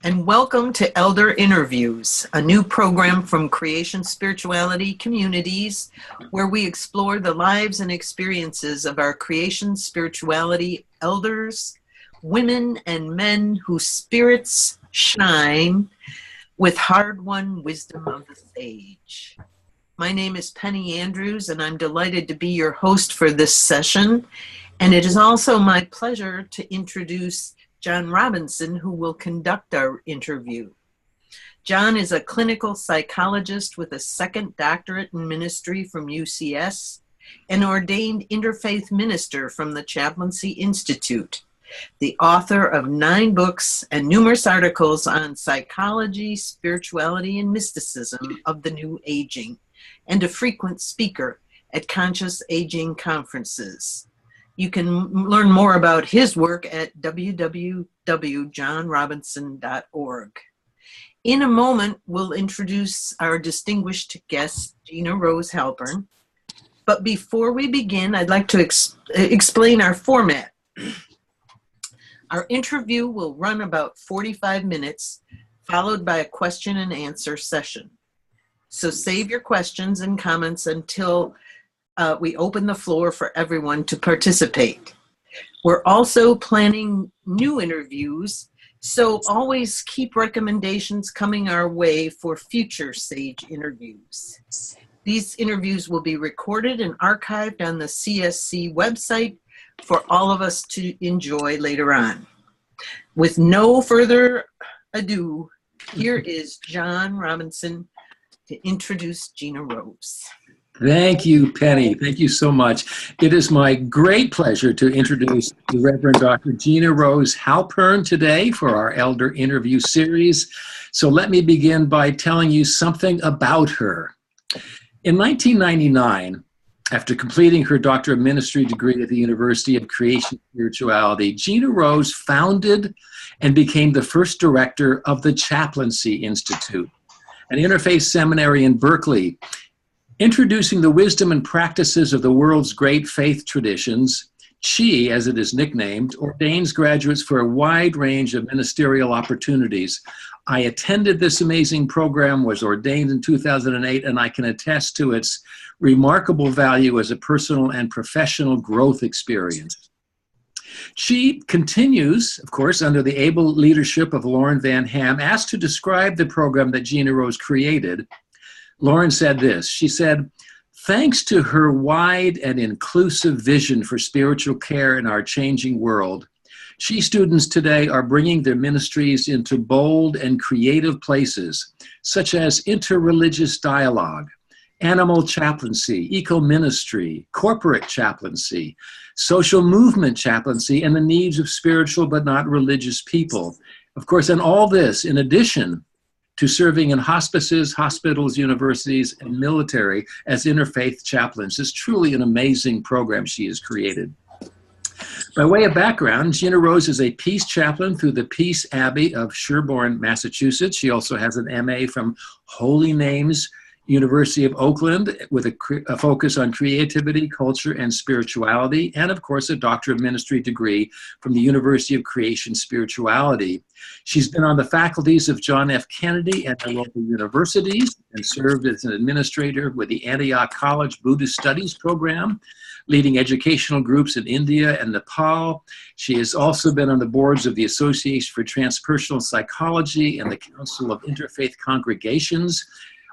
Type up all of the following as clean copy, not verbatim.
and welcome to Elder Interviews, a new program from Creation Spirituality Communities, where we explore the lives and experiences of our creation spirituality elders, women and men whose spirits shine with hard-won wisdom of the sage. My name is Penny Andrews, and I'm delighted to be your host for this session. And it is also my pleasure to introduce John Robinson, who will conduct our interview. John is a clinical psychologist with a second doctorate in ministry from UCS, an ordained interfaith minister from the Chaplaincy Institute, the author of 9 books and numerous articles on psychology, spirituality, and mysticism of the New Aging, and a frequent speaker at conscious aging conferences. You can learn more about his work at www.johnrobinson.org. In a moment, we'll introduce our distinguished guest, Gina Rose Halpern. But before we begin, I'd like to explain our format. Our interview will run about 45 minutes, followed by a question and answer session. So save your questions and comments until we open the floor for everyone to participate. We're also planning new interviews, so always keep recommendations coming our way for future SAGE interviews. These interviews will be recorded and archived on the CSC website for all of us to enjoy later on. With no further ado, here is John Robinson to introduce Gina Rose. Thank you, Penny. Thank you so much. It is my great pleasure to introduce the Reverend Dr. Gina Rose Halpern today for our Elder Interview series. So let me begin by telling you something about her. In 1999, after completing her Doctor of Ministry degree at the University of Creation Spirituality, Gina Rose founded and became the first director of the Chaplaincy Institute, an interfaith seminary in Berkeley, introducing the wisdom and practices of the world's great faith traditions. She, as it is nicknamed, ordains graduates for a wide range of ministerial opportunities. I attended this amazing program, was ordained in 2008, and I can attest to its remarkable value as a personal and professional growth experience. She continues, of course, under the able leadership of Lauren Van Ham. Asked to describe the program that Gina Rose created, Lauren said this. She said, "Thanks to her wide and inclusive vision for spiritual care in our changing world, She students today are bringing their ministries into bold and creative places, such as interreligious dialogue, animal chaplaincy, eco-ministry, corporate chaplaincy, social movement chaplaincy, and the needs of spiritual but not religious people. Of course, and all this in addition to serving in hospices, hospitals, universities, and military as interfaith chaplains. It's truly an amazing program she has created. By way of background, Gina Rose is a peace chaplain through the Peace Abbey of Sherborne, Massachusetts. She also has an MA from Holy Names University of Oakland with a focus on creativity, culture, and spirituality, and of course a Doctor of Ministry degree from the University of Creation Spirituality. She's been on the faculties of John F. Kennedy and the local universities and served as an administrator with the Antioch College Buddhist Studies program, leading educational groups in India and Nepal. She has also been on the boards of the Association for Transpersonal Psychology and the Council of Interfaith Congregations.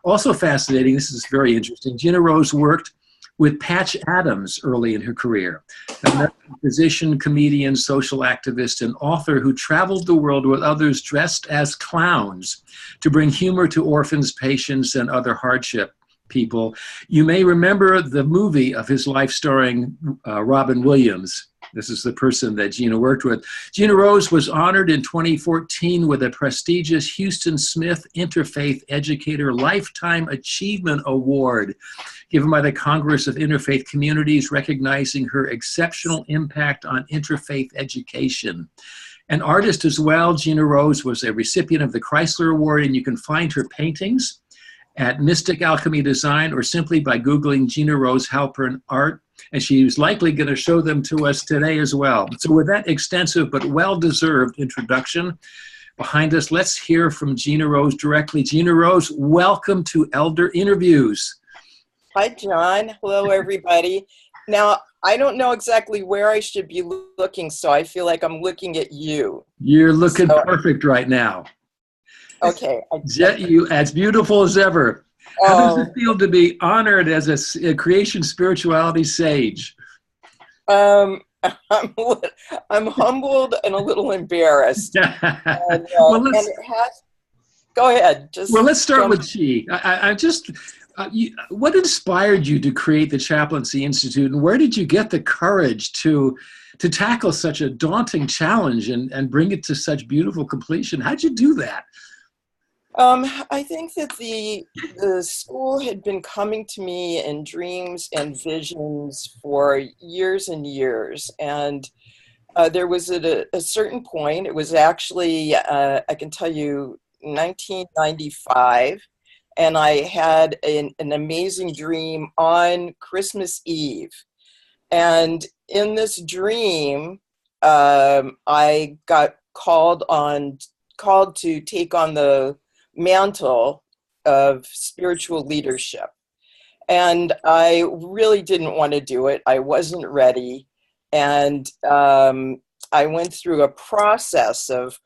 Also fascinating, this is very interesting, Gina Rose worked with Patch Adams early in her career, an American physician, comedian, social activist, and author who traveled the world with others dressed as clowns to bring humor to orphans, patients, and other hardship people. You may remember the movie of his life starring Robin Williams. This is the person that Gina worked with. Gina Rose was honored in 2014 with a prestigious Houston Smith Interfaith Educator Lifetime Achievement Award given by the Congress of Interfaith Communities, recognizing her exceptional impact on interfaith education. An artist as well, Gina Rose was a recipient of the Chrysler Award, and you can find her paintings at Mystic Alchemy Design or simply by Googling Gina Rose Halpern art, and she's likely going to show them to us today as well. So with that extensive but well-deserved introduction, behind us. Let's hear from Gina Rose directly. Gina Rose, welcome to Elder Interviews. Hi, John. Hello, everybody. Now, I don't know exactly where I should be looking, so I feel like I'm looking at you. You're looking perfect right now. Okay. You as beautiful as ever. How does it feel to be honored as a creation spirituality sage? I'm humbled and a little embarrassed. And it has. Go ahead. Let's start with Chi. What inspired you to create the Chaplaincy Institute, and where did you get the courage to tackle such a daunting challenge and bring it to such beautiful completion? How'd you do that? I think that the school had been coming to me in dreams and visions for years and years. And there was at a certain point, it was actually, I can tell you, 1995. And I had an amazing dream on Christmas Eve. And in this dream, I got called to take on the mantle of spiritual leadership. And I really didn't want to do it. I wasn't ready. And I went through a process of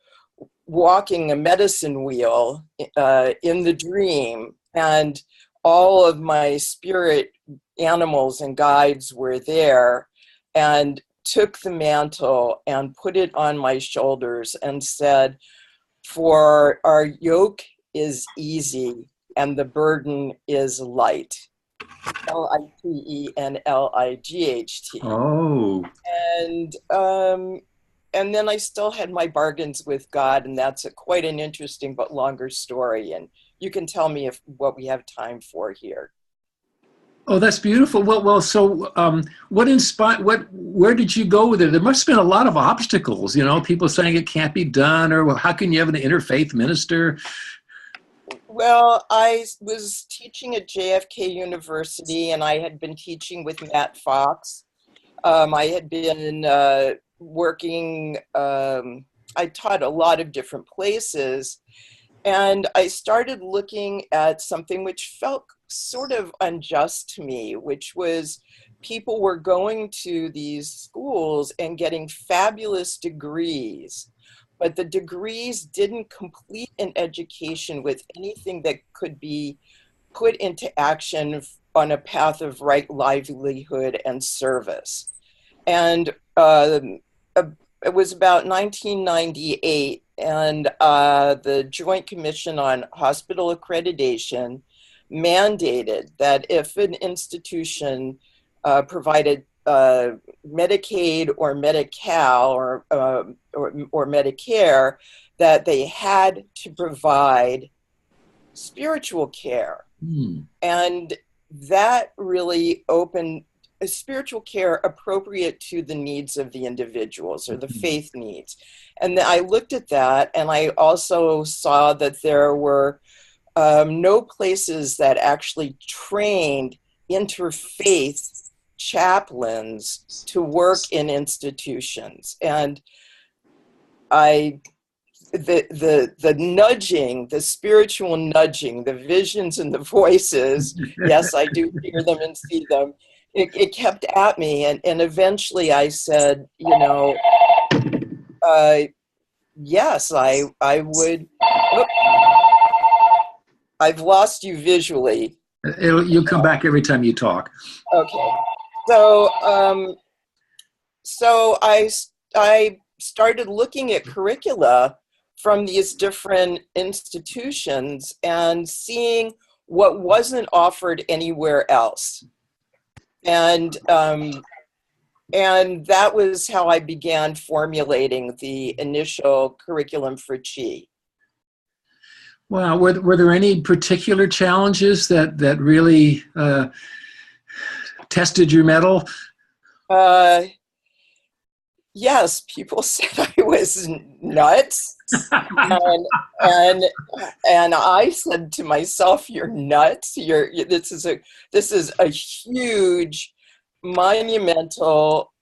walking a medicine wheel in the dream, and all of my spirit animals and guides were there, and took the mantle and put it on my shoulders and said, "For our yoke is easy and the burden is light." L-I-T-E-N-L-I-G-H-T. Oh. And then I still had my bargains with God, and that's quite an interesting but longer story. And you can tell me what we have time for here. Oh, that's beautiful. So where did you go with it? There must have been a lot of obstacles, people saying it can't be done, or how can you have an interfaith minister? Well, I was teaching at JFK University, and I had been teaching with Matt Fox. I had been working, I taught a lot of different places, and I started looking at something which felt sort of unjust to me, which was people were going to these schools and getting fabulous degrees, but the degrees didn't complete an education with anything that could be put into action on a path of right livelihood and service. And it was about 1998, and the Joint Commission on Hospital Accreditation mandated that if an institution provided Medicaid or Medi-Cal or Medicare, that they had to provide spiritual care. And that really opened a spiritual care appropriate to the needs of the individuals, or the faith needs. And I looked at that, and I also saw that there were no places that actually trained interfaith chaplains to work in institutions. And the nudging, the spiritual nudging, the visions and the voices, yes, I do hear them and see them. It kept at me, and eventually I said, yes, I would. Oh, I've lost you visually. You'll come back every time you talk. Okay, so I started looking at curricula from these different institutions and seeing what wasn't offered anywhere else. And that was how I began formulating the initial curriculum for Chi. Wow. Were there any particular challenges that really tested your mettle? Yes, people said I was nuts. and I said to myself, "You're nuts. This is a huge, monumental,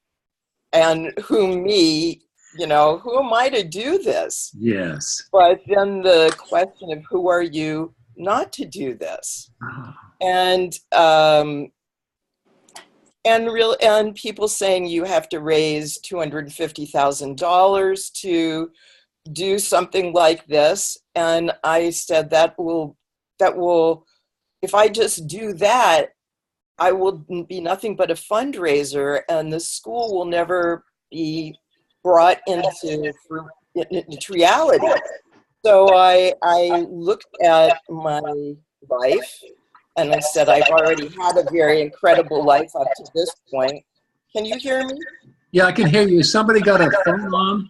and who am I to do this? Yes. But then the question of who are you not to do this? And people saying you have to raise $250,000 to do something like this. And I said that will, if I just do that, I will be nothing but a fundraiser, and the school will never be brought into reality. So I looked at my life and I said, I've already had a very incredible life up to this point. Can you hear me? Yeah, I can hear you. Somebody got a phone on?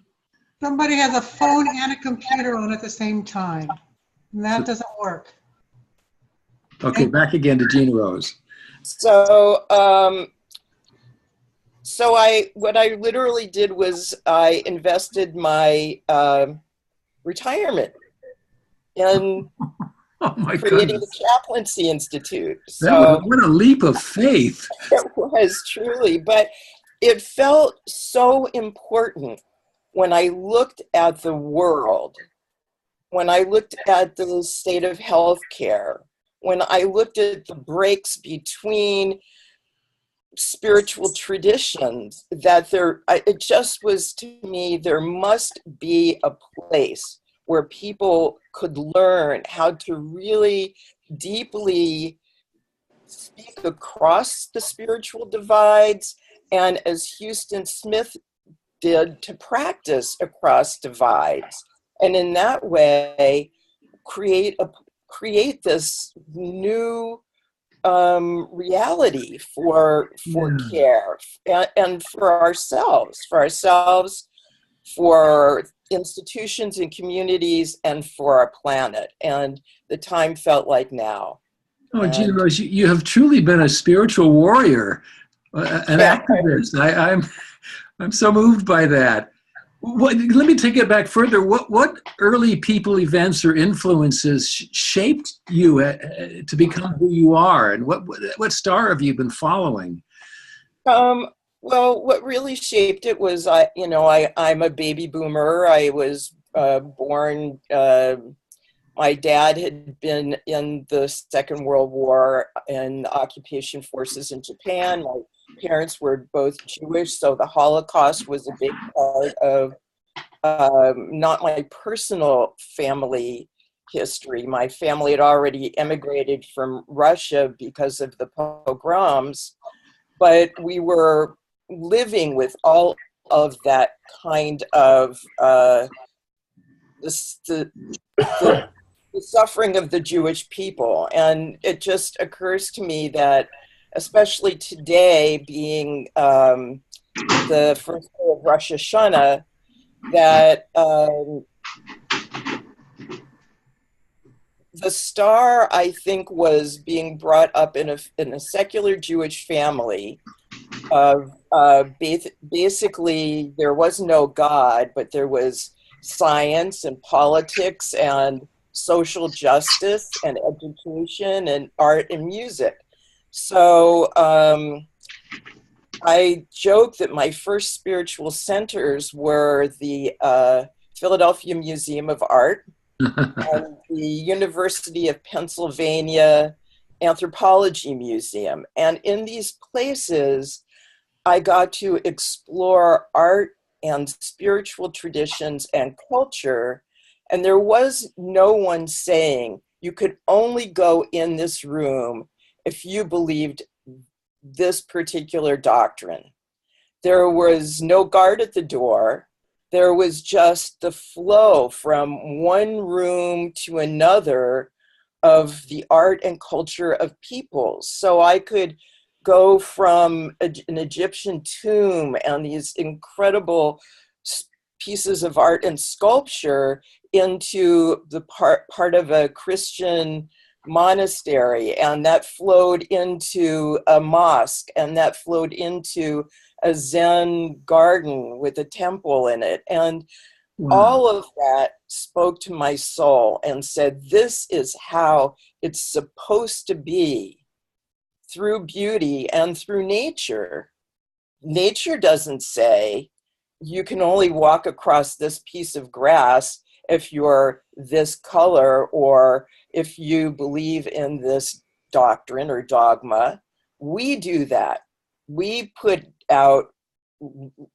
Somebody has a phone and a computer on at the same time. And that doesn't work. Okay, back again to Gina Rose. So, what I literally did was I invested my retirement in creating the Chaplaincy Institute. So what a leap of faith. It was truly, but it felt so important when I looked at the world, when I looked at the state of healthcare, when I looked at the breaks between spiritual traditions, that it just was, to me, there must be a place where people could learn how to really deeply speak across the spiritual divides, and as Houston Smith did, to practice across divides, and in that way create this new reality for care and for ourselves, for institutions and communities, and for our planet. And the time felt like now. Oh, Gina Rose, you have truly been a spiritual warrior, an activist. I'm so moved by that. Let me take it back further. What early people, events, or influences shaped you to become who you are, and what star have you been following? Well, what really shaped it was I'm a baby boomer. I was born. My dad had been in the Second World War in the occupation forces in Japan. My parents were both Jewish, so the Holocaust was a big part of not my personal family history. My family had already emigrated from Russia because of the pogroms, but we were living with all of that kind of the suffering of the Jewish people. And it just occurs to me that, especially today, being the first day of Rosh Hashanah, that the star, I think, was being brought up in a secular Jewish family. Basically, there was no God, but there was science and politics and social justice and education and art and music. So I joke that my first spiritual centers were the Philadelphia Museum of Art and the University of Pennsylvania Anthropology Museum. And in these places, I got to explore art and spiritual traditions and culture. And there was no one saying you could only go in this room if you believed this particular doctrine. There was no guard at the door. There was just the flow from one room to another of the art and culture of peoples. So I could go from an Egyptian tomb and these incredible pieces of art and sculpture into the part of a Christian monastery, and that flowed into a mosque, and that flowed into a Zen garden with a temple in it. And all of that spoke to my soul and said, this is how it's supposed to be, through beauty and through nature. Nature doesn't say you can only walk across this piece of grass if you're this color, or if you believe in this doctrine or dogma. We do that. We put out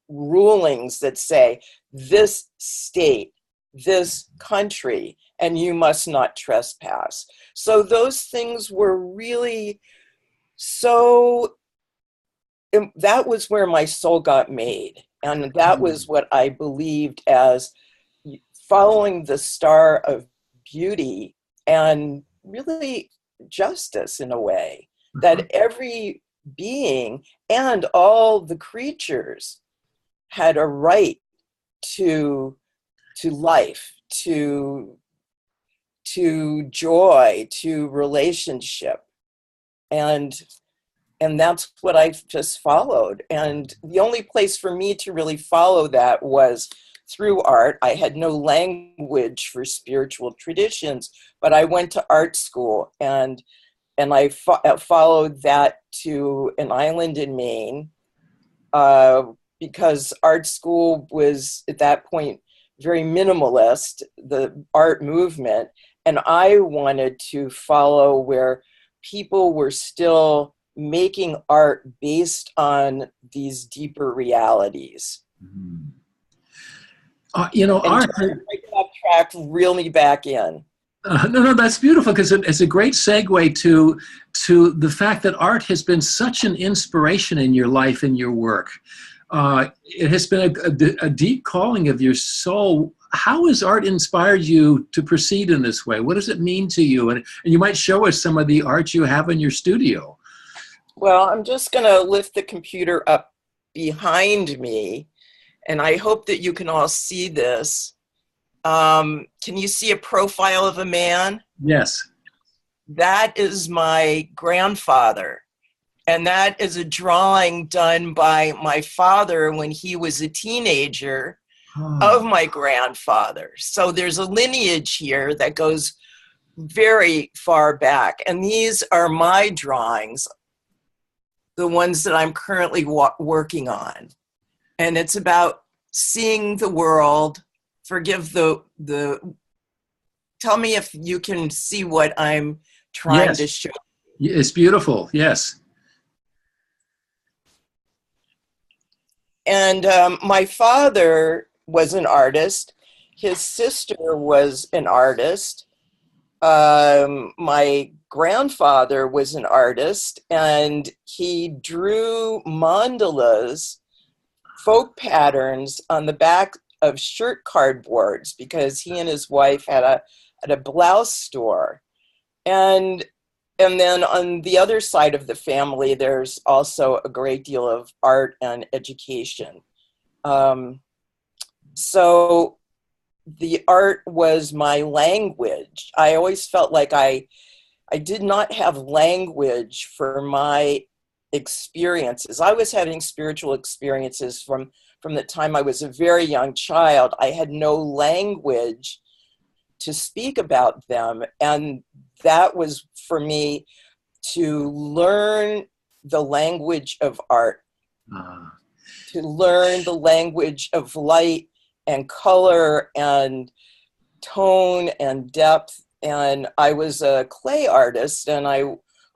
rulings that say this state, this country, and you must not trespass. So those things were really so, that was where my soul got made. And that was what I believed as following the star of beauty and really justice in a way, that every being and all the creatures had a right to life, to joy, to relationship. And that's what I just followed. And the only place for me to really follow that was through art. I had no language for spiritual traditions, but I went to art school, and I followed that to an island in Maine, because art school was at that point very minimalist, the art movement, and I wanted to follow where people were still making art based on these deeper realities. You know, art. Break that track, reel me back in. No, that's beautiful, because it's a great segue to the fact that art has been such an inspiration in your life and your work. It has been a deep calling of your soul. How has art inspired you to proceed in this way? What does it mean to you? And you might show us some of the art you have in your studio. Well, I'm just going to lift the computer up behind me, and I hope that you can all see this. Can you see a profile of a man? Yes. That is my grandfather. And that is a drawing done by my father when he was a teenager of my grandfather. So there's a lineage here that goes very far back. And these are my drawings, the ones that I'm currently working on. And it's about seeing the world. Forgive tell me if you can see what I'm trying to show. It's beautiful, yes. And my father was an artist. His sister was an artist. My grandfather was an artist, and he drew mandalas, folk patterns, on the back of shirt cardboards, because he and his wife had a blouse store. And then on the other side of the family, there's also a great deal of art and education. So the art was my language. I always felt like I did not have language for my experiences. I was having spiritual experiences from the time I was a very young child. I had no language to speak about them. And that was for me to learn the language of art, to learn the language of light and color and tone and depth. And I was a clay artist, and I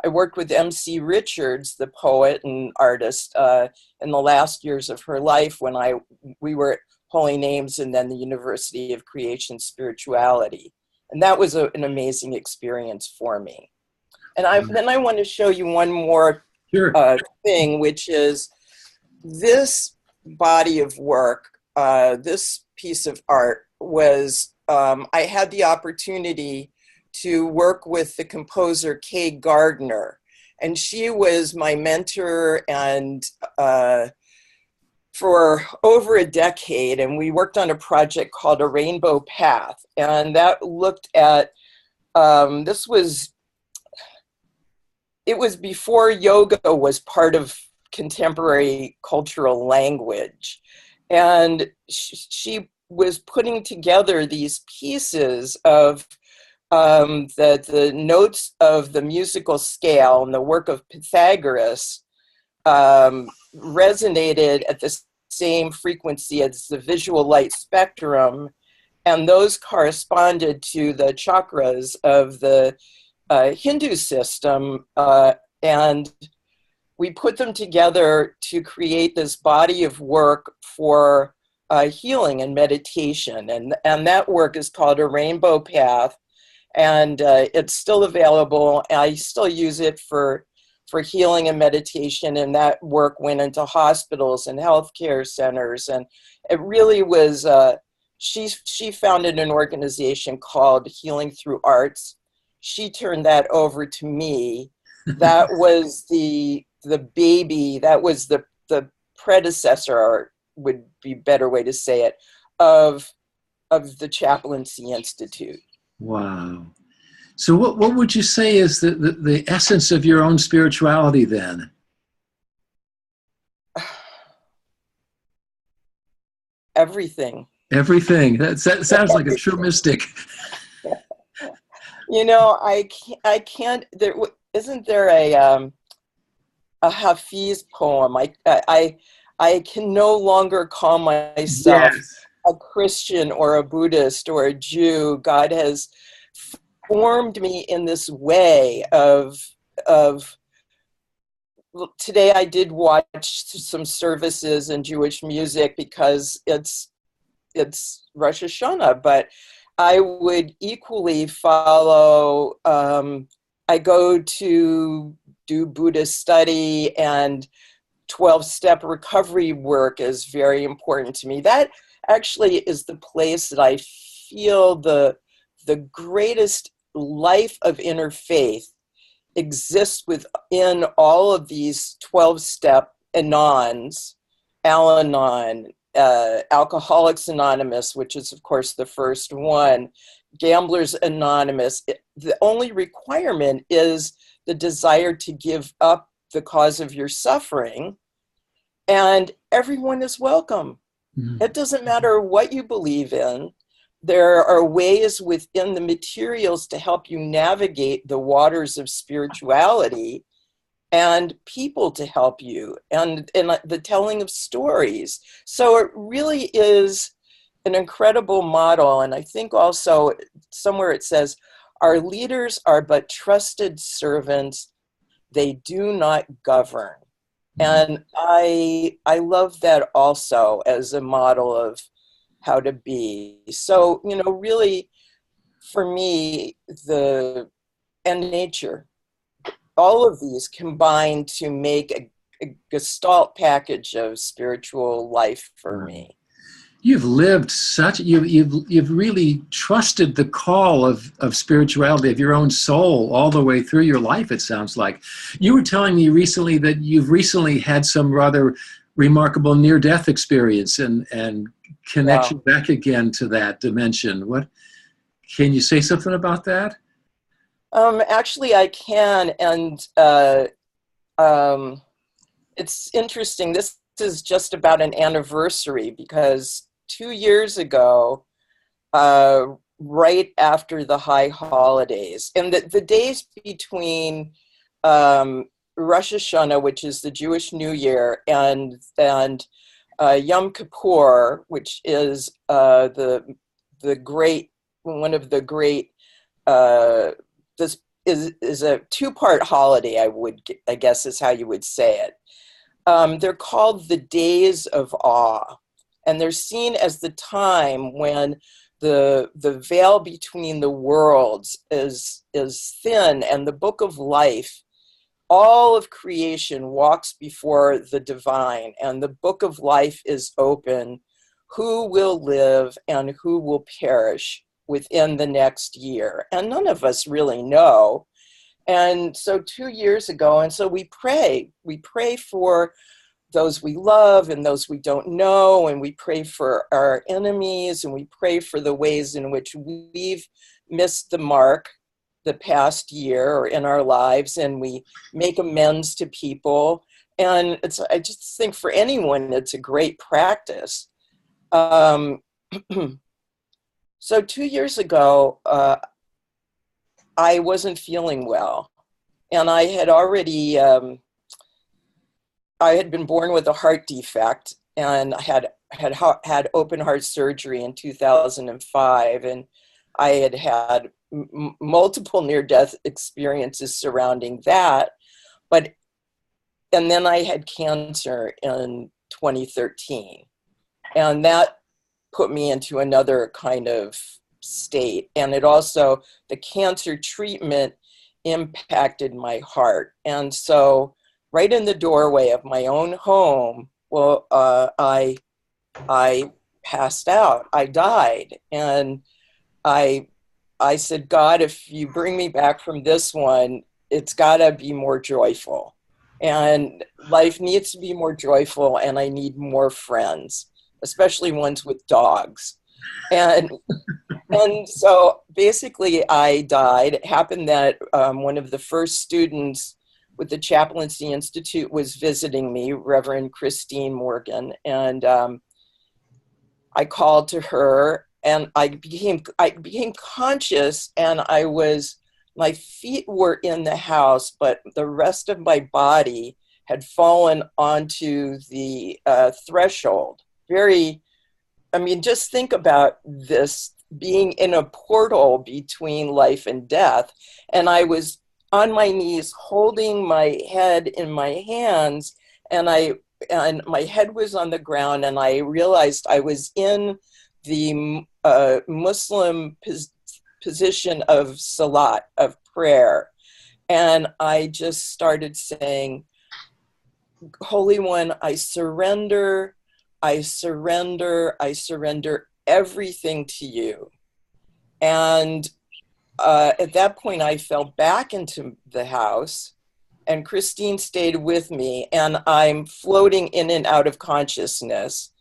worked with MC Richards, the poet and artist, in the last years of her life when we were at Holy Names and then the University of Creation Spirituality. And that was an amazing experience for me. And then I want to show you one more thing, which is this body of work, this piece of art was, I had the opportunity to work with the composer Kay Gardner, and she was my mentor and for over a decade, and we worked on a project called A Rainbow Path, and that looked at, it was before yoga was part of contemporary cultural language, and she was putting together these pieces of the notes of the musical scale and the work of Pythagoras resonated at the same frequency as the visual light spectrum, and those corresponded to the chakras of the Hindu system, and we put them together to create this body of work for healing and meditation, and that work is called a rainbow path, and it's still available. I still use it for healing and meditation, and that work went into hospitals and healthcare centers, and it really was, she founded an organization called Healing Through Arts. She turned that over to me. That was the baby, that was the predecessor, or would be a better way to say it, of the Chaplaincy Institute. Wow. So what would you say is the essence of your own spirituality then? Everything. Everything. That sounds like a true mystic. You know, I can't, isn't there a Hafiz poem? I can no longer call myself Yes. a Christian or a Buddhist or a Jew. God has formed me in this way of today I did watch some services in Jewish music because it's Rosh Hashanah, but I would equally follow, I go to do Buddhist study, and 12-step recovery work is very important to me. That actually is the place that I feel the greatest life of interfaith exists within all of these 12-step Anons, Al-Anon, Alcoholics Anonymous, which is of course the first one, Gamblers Anonymous. The only requirement is the desire to give up the cause of your suffering, and everyone is welcome. Mm-hmm. It doesn't matter what you believe in. There are ways within the materials to help you navigate the waters of spirituality, and people to help you, and the telling of stories. So it really is an incredible model. And I think also somewhere it says, our leaders are but trusted servants. They do not govern. And I love that also as a model of how to be. So, you know, really for me, and nature, all of these combine to make a gestalt package of spiritual life for me. You've lived you've really trusted the call of spirituality, of your own soul, all the way through your life, it sounds like. You were telling me recently that you've recently had some rather remarkable near-death experience and connection back again to that dimension. What, can you say something about that? Actually, I can, and it's interesting. This is just about an anniversary, because 2 years ago, right after the high holidays, and the days between Rosh Hashanah, which is the Jewish New Year, and Yom Kippur, which is one of the great. This is a two-part holiday, I guess is how you would say it. They're called the Days of Awe, and they're seen as the time when the veil between the worlds is thin, and the book of life, all of creation walks before the divine, and the book of life is open. Who will live and who will perish within the next year? And none of us really know. And so 2 years ago, and so we pray for those we love and those we don't know, and we pray for our enemies, and we pray for the ways in which we've missed the mark the past year or in our lives, and we make amends to people. And I just think for anyone, it's a great practice. So 2 years ago, I wasn't feeling well, and I had already, I had been born with a heart defect, and I had open heart surgery in 2005, and I had multiple near-death experiences surrounding that. And then I had cancer in 2013, and that put me into another kind of state. And it also, the cancer treatment impacted my heart. And so right in the doorway of my own home, well, I passed out. I died. And I said, God, if you bring me back from this one, it's got to be more joyful. And life needs to be more joyful, and I need more friends, especially ones with dogs. And so basically I died. It happened that one of the first students with the Chaplaincy Institute was visiting me, Reverend Christine Morgan, and I called to her, and I became conscious, and my feet were in the house, but the rest of my body had fallen onto the threshold. Just think about this, being in a portal between life and death. And I was on my knees holding my head in my hands, and my head was on the ground, and I realized I was in the Muslim position of salat, of prayer. And I just started saying, Holy One, I surrender, I surrender, I surrender everything to you. And at that point, I fell back into the house, and Christine stayed with me, and I'm floating in and out of consciousness.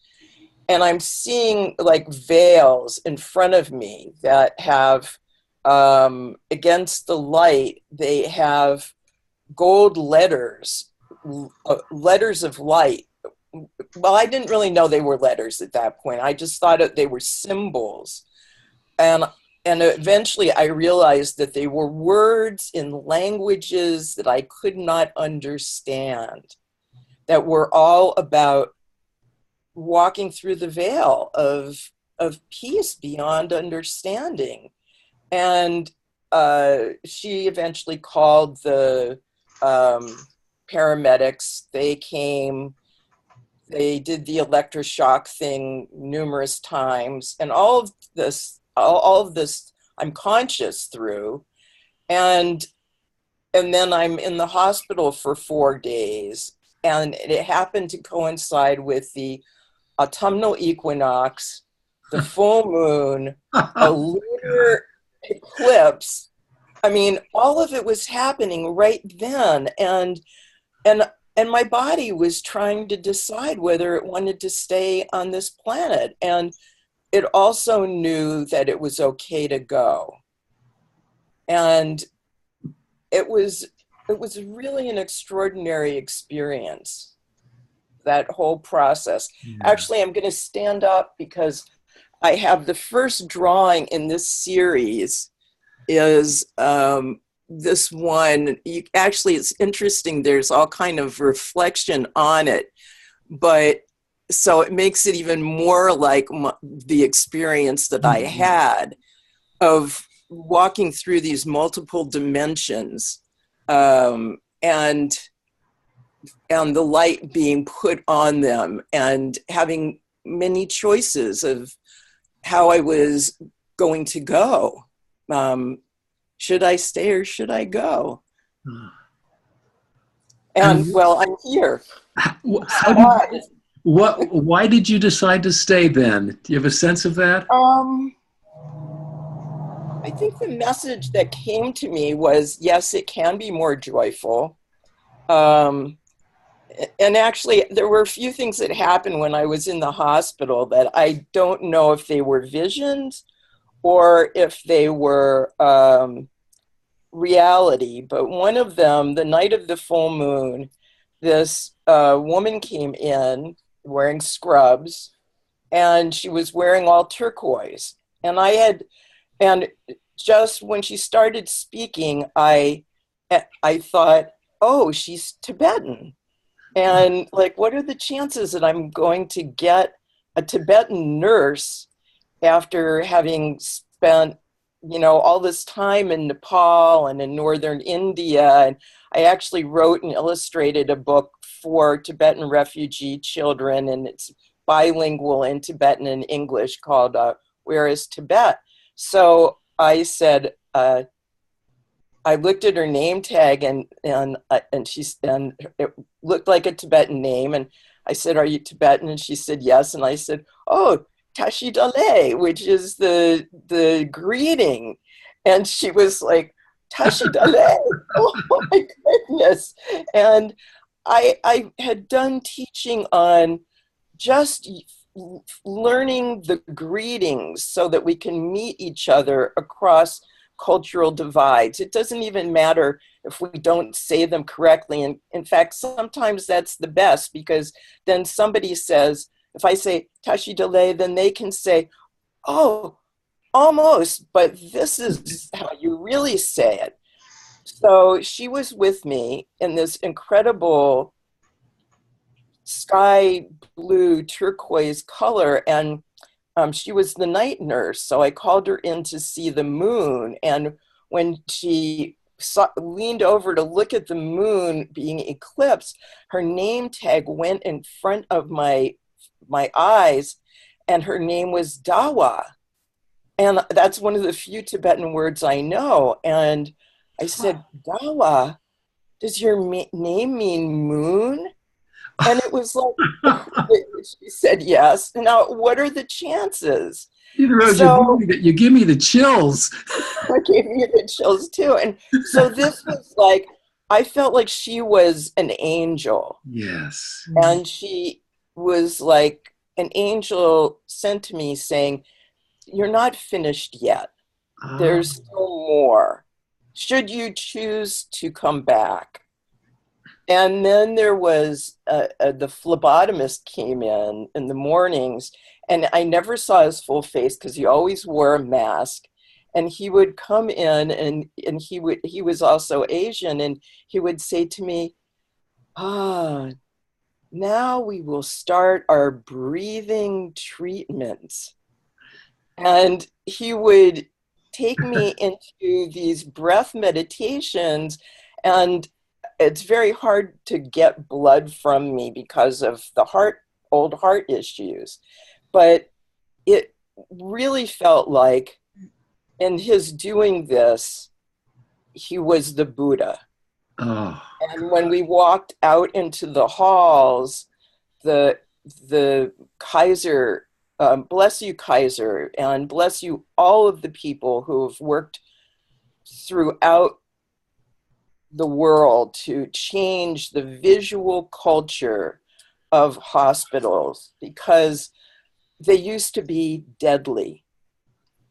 And I'm seeing like veils in front of me that have, against the light, they have gold letters, letters of light. Well, I didn't really know they were letters at that point. I just thought they were symbols. And eventually I realized that they were words in languages that I could not understand, that were all about walking through the veil of peace beyond understanding. And she eventually called the paramedics. They came, they did the electroshock thing numerous times, and all of this I'm conscious through. And then I'm in the hospital for 4 days, and it happened to coincide with the autumnal equinox, the full moon, a lunar eclipse. I mean, all of it was happening right then, and my body was trying to decide whether it wanted to stay on this planet, and it also knew that it was okay to go. And it was really an extraordinary experience, that whole process. Yeah. Actually, I'm going to stand up because I have the first drawing in this series is this one. Actually, it's interesting. There's all kind of reflection on it, but so it makes it even more like the experience that I had of walking through these multiple dimensions, and the light being put on them, and having many choices of how I was going to go. Should I stay or should I go? And well, I'm here. Why did you decide to stay then? Do you have a sense of that? I think the message that came to me was, yes, it can be more joyful. And actually, there were a few things that happened when I was in the hospital that I don't know if they were visions or if they were reality. But one of them, the night of the full moon, this woman came in wearing scrubs, and she was wearing all turquoise. And just when she started speaking, I thought, oh, she's Tibetan. And like, what are the chances that I'm going to get a Tibetan nurse after having spent, all this time in Nepal and in northern India? And I actually wrote and illustrated a book for Tibetan refugee children, and it's bilingual in Tibetan and English, called Where is Tibet? So I said, I looked at her name tag, and it looked like a Tibetan name, and I said, "Are you Tibetan?" And she said yes, and I said, "Oh, Tashi Dale," which is the greeting, and she was like, "Tashi Dale." Oh my goodness! And I had done teaching on just learning the greetings so that we can meet each other across cultural divides. It doesn't even matter if we don't say them correctly. And in fact, sometimes that's the best, because then somebody says, if I say Tashi Dele, then they can say, "Oh, almost, but this is how you really say it." So she was with me in this incredible sky blue turquoise color, and she was the night nurse. So I called her in to see the moon, and when she leaned over to look at the moon being eclipsed, her name tag went in front of my eyes, and her name was Dawa, and that's one of the few Tibetan words I know. And I said, "Dawa, does your name mean moon?" And it was like, she said yes. Now, what are the chances? Gina Rose, So you give me the chills. it gave me the chills too. And so this was like, I felt like she was an angel. Yes. And she was like an angel sent to me saying, "You're not finished yet. There's still more, should you choose to come back." And then there was the phlebotomist came in the mornings, and I never saw his full face because he always wore a mask. And he would come in, and he was also Asian, and he would say to me, "Now we will start our breathing treatments." And he would take me into these breath meditations, and it's very hard to get blood from me because of the old heart issues. But it really felt like in his doing this, he was the Buddha. Oh. And when we walked out into the halls, the Kaiser, bless you, Kaiser, and bless you, all of the people who have worked throughout the world to change the visual culture of hospitals, because they used to be deadly.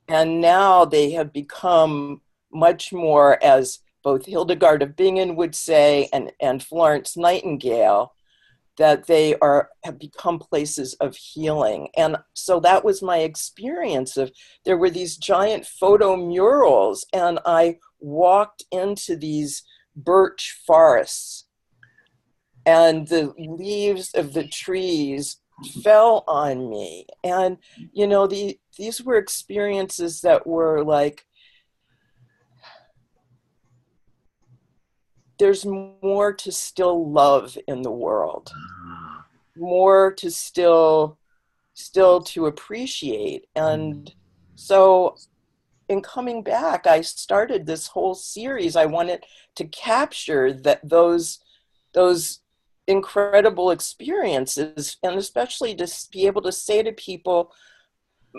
And now they have become much more, as both Hildegard of Bingen would say, and Florence Nightingale, that they have become places of healing. And so that was my experience of, there were these giant photo murals, and I walked into these birch forests, and the leaves of the trees fell on me. And, these were experiences that were like, there's more to still love in the world, more to still to appreciate. And so in coming back, I started this whole series. I wanted to capture those incredible experiences, and especially to be able to say to people,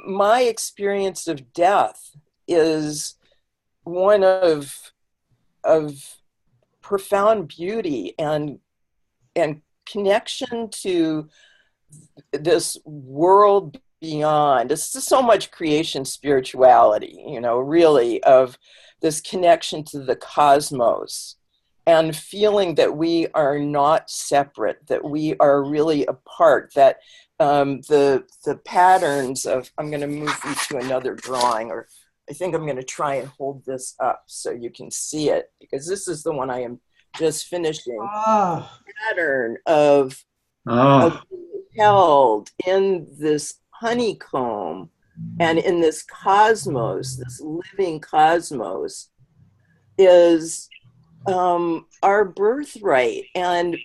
my experience of death is one of profound beauty and connection to this world beyond. It's just so much creation spirituality, really, of this connection to the cosmos, and feeling that we are not separate, that we are really a part, that the patterns of, I'm going to move you to another drawing, or I think I'm going to try and hold this up so you can see it, because this is the one I am just finishing. Oh, pattern of Oh, being held in this honeycomb and in this cosmos, this living cosmos, is our birthright, and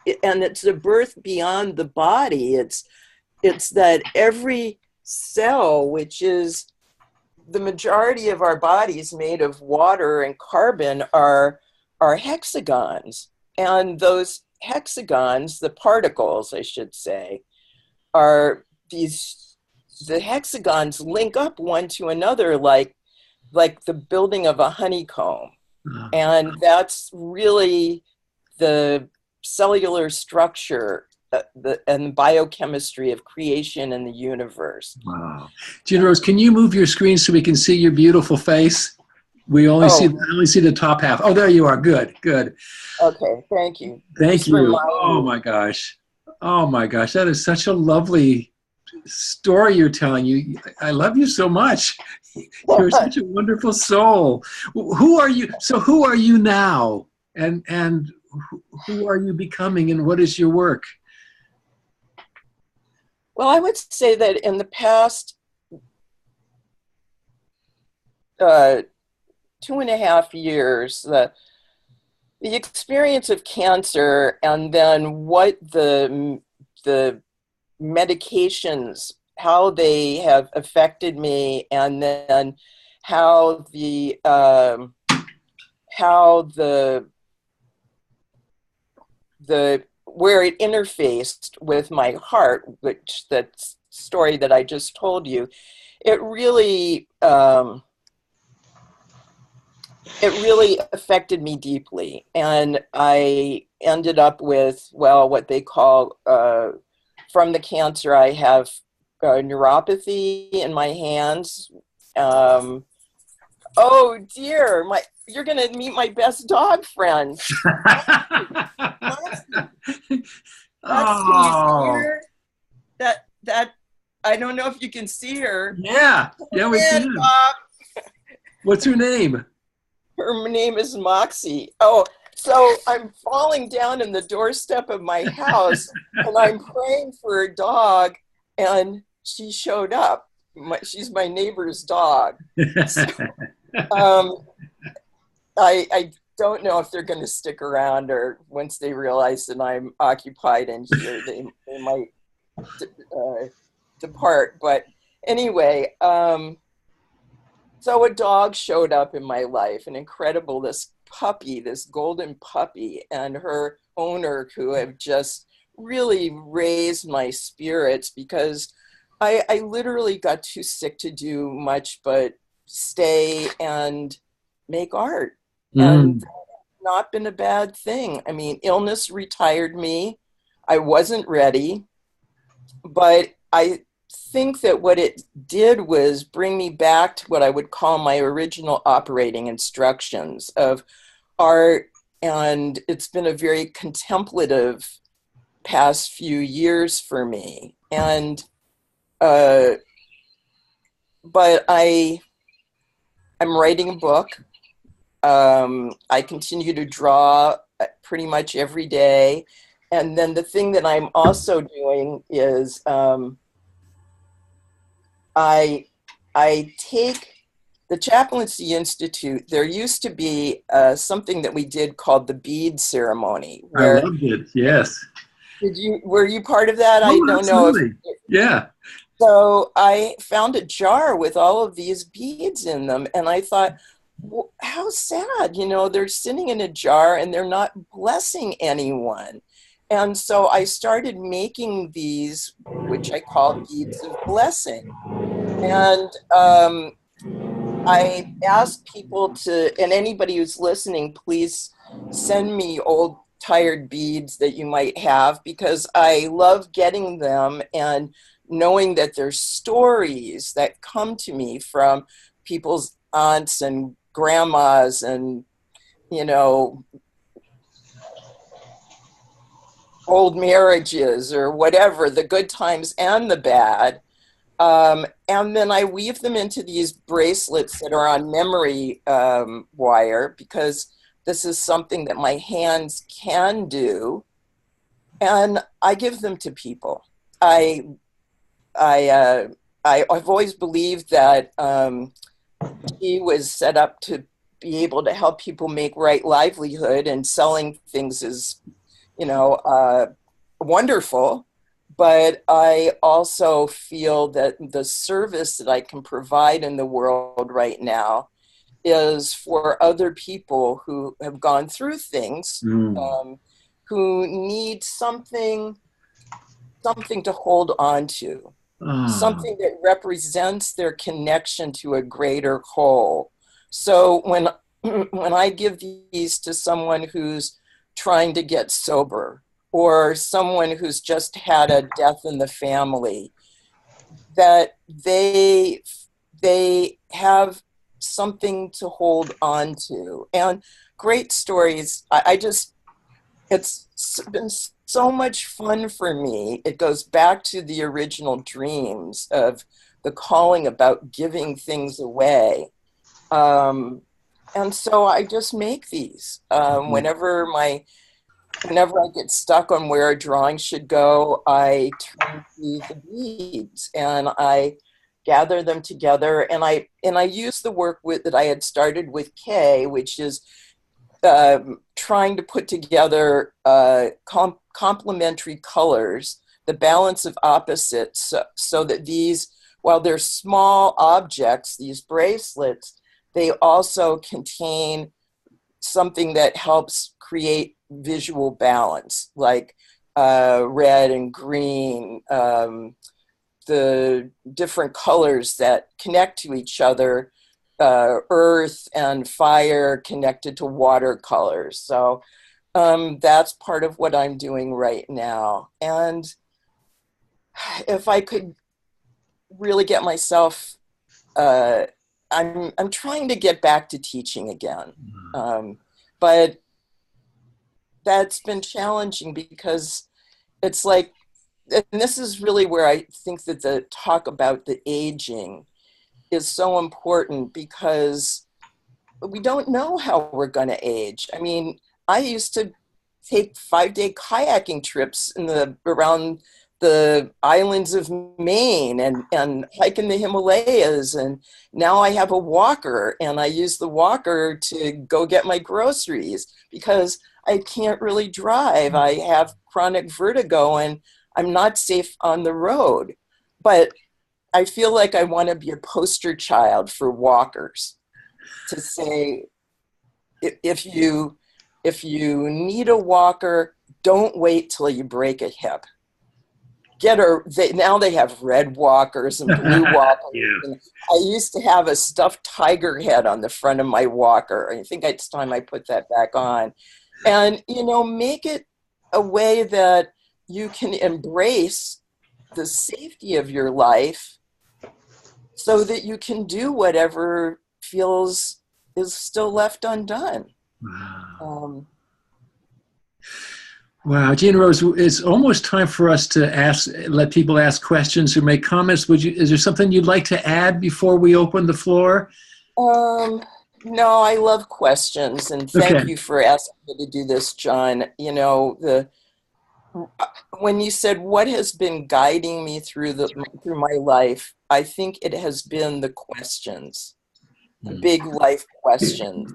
it's a birth beyond the body. It's that every cell, which is the majority of our bodies made of water and carbon, are hexagons, and those hexagons, the particles, I should say, are the hexagons link up one to another like the building of a honeycomb. And that's really the cellular structure and biochemistry of creation and the universe. wow. Gina Rose, can you move your screen so we can see your beautiful face? We only I only see the top half. Oh, there you are. Good, good. Okay, thank you. Thank you. Oh my gosh. Oh my gosh. That is such a lovely story you're telling. I love you so much. You're such a wonderful soul. Who are you? So who are you now? And who are you becoming, and what is your work? Well, I would say that in the past 2.5 years, the experience of cancer, and then what the medications, how they have affected me, and then how the where it interfaced with my heart, which that story that I just told you, it really affected me deeply. And I ended up with, well, what they call, from the cancer, I have neuropathy in my hands. Oh dear, you're gonna meet my best dog friend. Oh. That I don't know if you can see her. Yeah, we can. What's her name? Her name is Moxie. Oh, so I'm falling down in the doorstep of my house, and I'm praying for a dog, and she showed up. She's my neighbor's dog. So, I don't know if they're going to stick around, or once they realize that I'm occupied in here, they might depart. But anyway, so a dog showed up in my life, this puppy, this golden puppy, and her owner, who have just really raised my spirits, because I literally got too sick to do much but stay and make art. And not been a bad thing. I mean, illness retired me. I wasn't ready, but I think that what it did was bring me back to what I would call my original operating instructions of art. And it's been a very contemplative past few years for me. And, but I'm writing a book. I continue to draw pretty much every day. And then the thing that I'm also doing is I take the Chaplaincy Institute. There used to be something that we did called the Bead Ceremony. I loved it, yes. Were you part of that? Oh, I don't absolutely. know. Yeah. So I found a jar with all of these beads in them, and I thought, well, how sad, they're sitting in a jar and they're not blessing anyone. And so I started making these, which I call beads of blessing. And I asked people and anybody who's listening, please send me old tired beads that you might have, because I love getting them and knowing that there's stories that come to me from people's aunts and grandmas and, old marriages or whatever, the good times and the bad. And then I weave them into these bracelets that are on memory wire, because this is something that my hands can do. and I give them to people. I've always believed that he was set up to be able to help people make right livelihood, and selling things is, wonderful. But I also feel that the service that I can provide in the world right now is for other people who have gone through things, who need something to hold on to, something that represents their connection to a greater whole. So when I give these to someone who's trying to get sober, or someone who's just had a death in the family, that they have something to hold on to. And great stories, it's been so much fun for me. It goes back to the original dreams of the calling about giving things away. And so I just make these. Whenever I get stuck on where a drawing should go, I turn to the beads and I gather them together, and I use the work that I had started with Kay, which is trying to put together complementary colors, the balance of opposites, so that these, while they're small objects, these bracelets, they also contain something that helps create visual balance, like red and green, the different colors that connect to each other, earth and fire connected to watercolors. So that's part of what I'm doing right now. And if I could really get myself, I'm trying to get back to teaching again. But that's been challenging because it's like, and this is really where I think that the talk about the aging is so important, because we don't know how we're going to age. I mean, I used to take 5-day kayaking trips around the islands of Maine and hike in the Himalayas. And now I have a walker, and I use the walker to go get my groceries because I can't really drive. I have chronic vertigo and I'm not safe on the road. But I feel like I want to be a poster child for walkers, to say, if you need a walker, don't wait till you break a hip. Now they have red walkers and blue walkers. Yeah. And I used to have a stuffed tiger head on the front of my walker. I think it's time I put that back on. And, make it a way that you can embrace the safety of your life so that you can do whatever feels is still left undone. Wow. Wow, Gina Rose, it's almost time for us to let people ask questions or make comments. Is there something you'd like to add before we open the floor? No, I love questions, and thank you for asking me to do this, John. When you said what has been guiding me through my life, I think it has been the questions, the big life questions,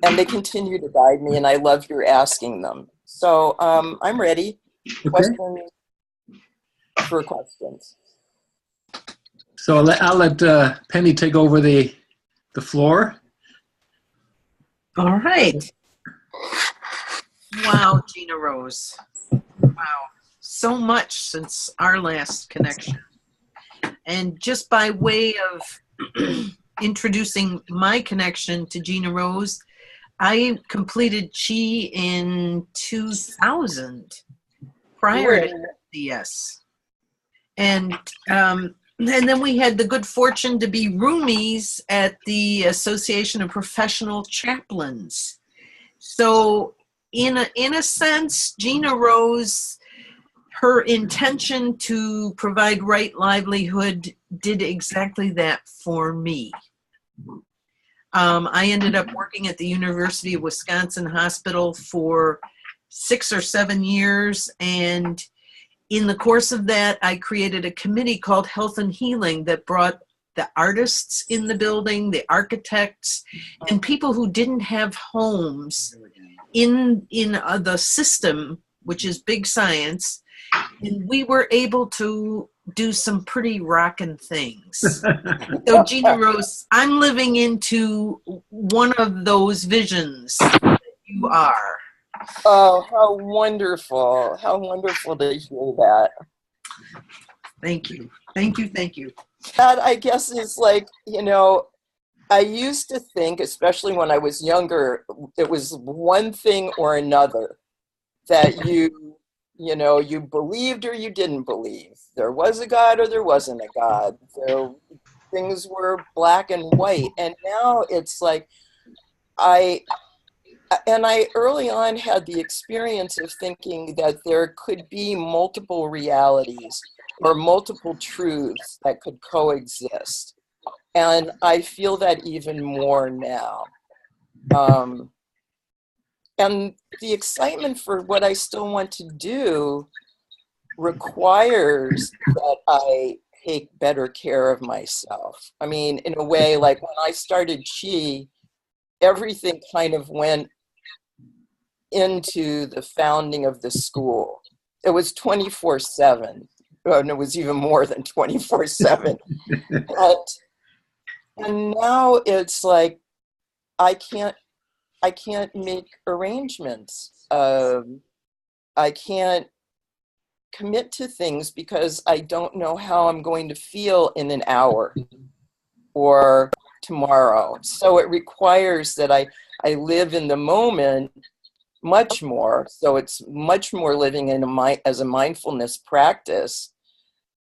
and they continue to guide me, and I love your asking them. So I'm ready. Questions for questions. So I'll let Penny take over the floor. All right. Wow, Gina Rose. Wow. So much since our last connection. And just by way of introducing my connection to Gina Rose, I completed Chi in 2000, prior to CS. And then we had the good fortune to be roomies at the Association of Professional Chaplains. So in a sense, Gina Rose, her intention to provide right livelihood did exactly that for me. I ended up working at the University of Wisconsin Hospital for 6 or 7 years. And in the course of that, I created a committee called Health and Healing that brought the artists in the building, the architects, and people who didn't have homes in the system, which is big science. And we were able to do some pretty rockin' things. So Gina Rose, I'm living into one of those visions that you are. Oh, how wonderful. How wonderful to hear that. Thank you. Thank you. Thank you. That, I guess, is like, you know, I used to think, especially when I was younger, it was one thing or another that you know, you believed or you didn't believe. There was a God or there wasn't a God. Things were black and white. And now it's like, I early on had the experience of thinking that there could be multiple realities or multiple truths that could coexist. And I feel that even more now. And the excitement for what I still want to do requires that I take better care of myself. I mean, in a way, like when I started Chi, everything kind of went into the founding of the school. It was 24/7. And it was even more than 24/7. And now it's like, I can't make arrangements. I can't commit to things because I don't know how I'm going to feel in an hour or tomorrow. So it requires that I live in the moment much more. So it's much more living as a mindfulness practice.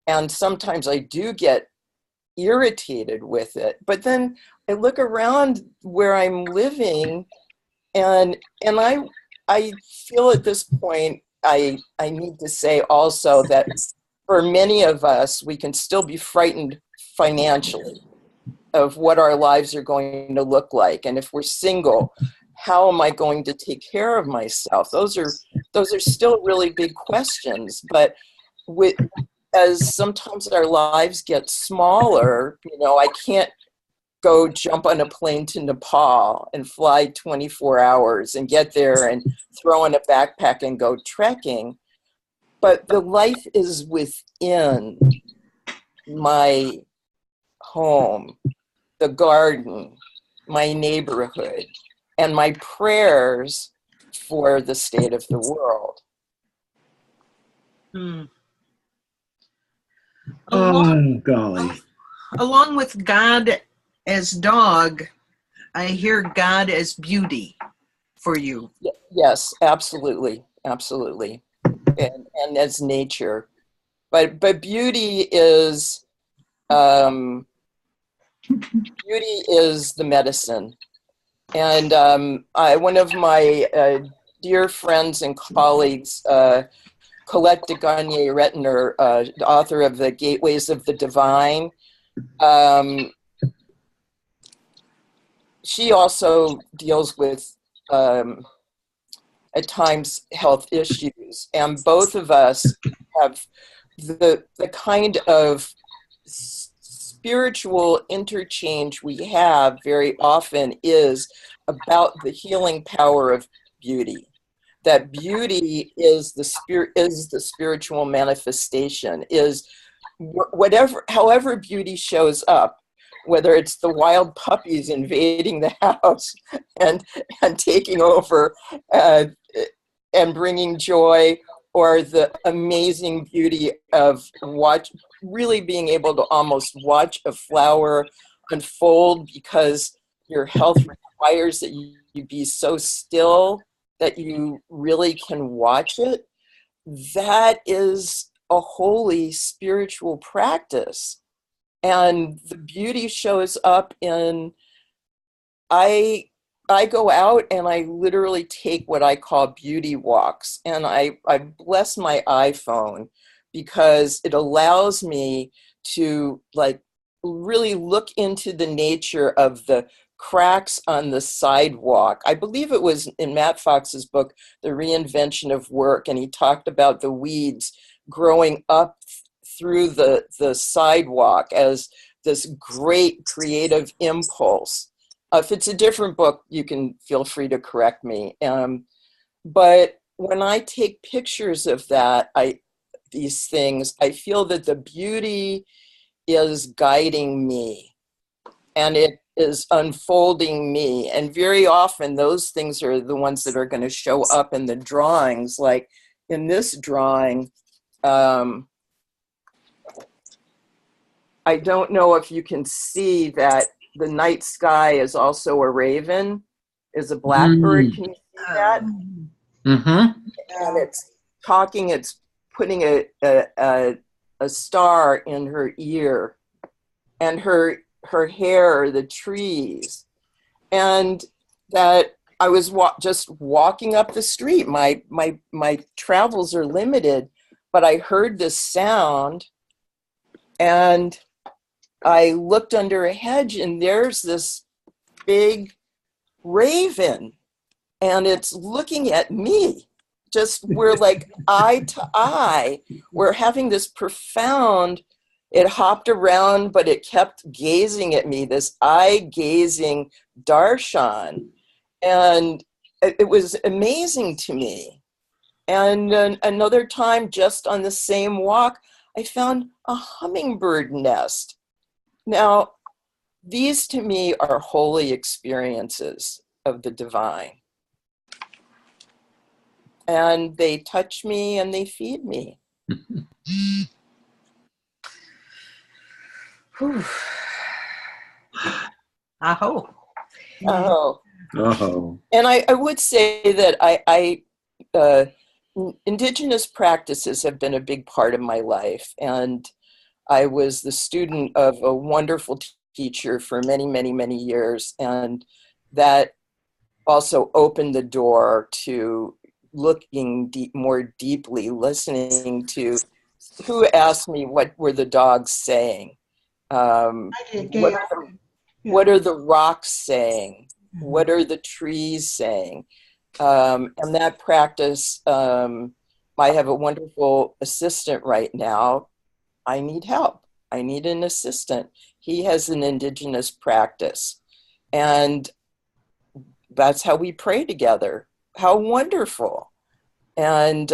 And sometimes I do get irritated with it. But then I look around where I'm living and I feel at this point, I need to say also that for many of us, we can still be frightened financially of what our lives are going to look like. And if we're single, how am I going to take care of myself? Those are still really big questions. But as sometimes our lives get smaller, you know, I can't go jump on a plane to Nepal and fly 24 hours and get there and throw in a backpack and go trekking. But the life is within my home, the garden, my neighborhood, and my prayers for the state of the world. Oh, golly. Along with God as dog, I hear God as beauty for you. Yes, absolutely, absolutely, and as nature, but beauty is the medicine. And one of my dear friends and colleagues, Colette de Gagne-Retner, the author of The Gateways of the Divine, she also deals with, at times, health issues. And both of us have the kind of spiritual interchange we have very often is about the healing power of beauty. That beauty is the spiritual manifestation, is however beauty shows up, whether it's the wild puppies invading the house and taking over and bringing joy, or the amazing beauty of really being able to almost watch a flower unfold because your health requires that you be so still that you really can watch it. That is a holy spiritual practice. And the beauty shows up in, I go out and I literally take what I call beauty walks. And I bless my iPhone because it allows me to like really look into the nature of the cracks on the sidewalk. I believe it was in Matt Fox's book, The Reinvention of Work, and he talked about the weeds growing up through the sidewalk as this great creative impulse. If it's a different book, you can feel free to correct me. But when I take pictures of these things, I feel that the beauty is guiding me and it is unfolding me. And very often those things are the ones that are going to show up in the drawings. Like in this drawing, I don't know if you can see that the night sky is also a raven, is a blackbird. Can you see that? Mm-hmm. And it's putting a star in her ear, and her hair, the trees, and that I was just walking up the street. My travels are limited, but I heard this sound, and I looked under a hedge, and there's this big raven, and it's looking at me. Just we're like eye to eye. We're having this profound, it hopped around, but it kept gazing at me, this eye-gazing darshan. And it was amazing to me. And another time, just on the same walk, I found a hummingbird nest. Now, these to me are holy experiences of the divine. And they touch me and they feed me. Aho. Oh. Oh. And I would say that indigenous practices have been a big part of my life. And I was the student of a wonderful teacher for many, many, many years. And that also opened the door to looking more deeply, listening to who asked me what were the dogs saying. What are the rocks saying? What are the trees saying? And that practice, I have a wonderful assistant right now. I need help. I need an assistant. He has an indigenous practice. And that's how we pray together. How wonderful. And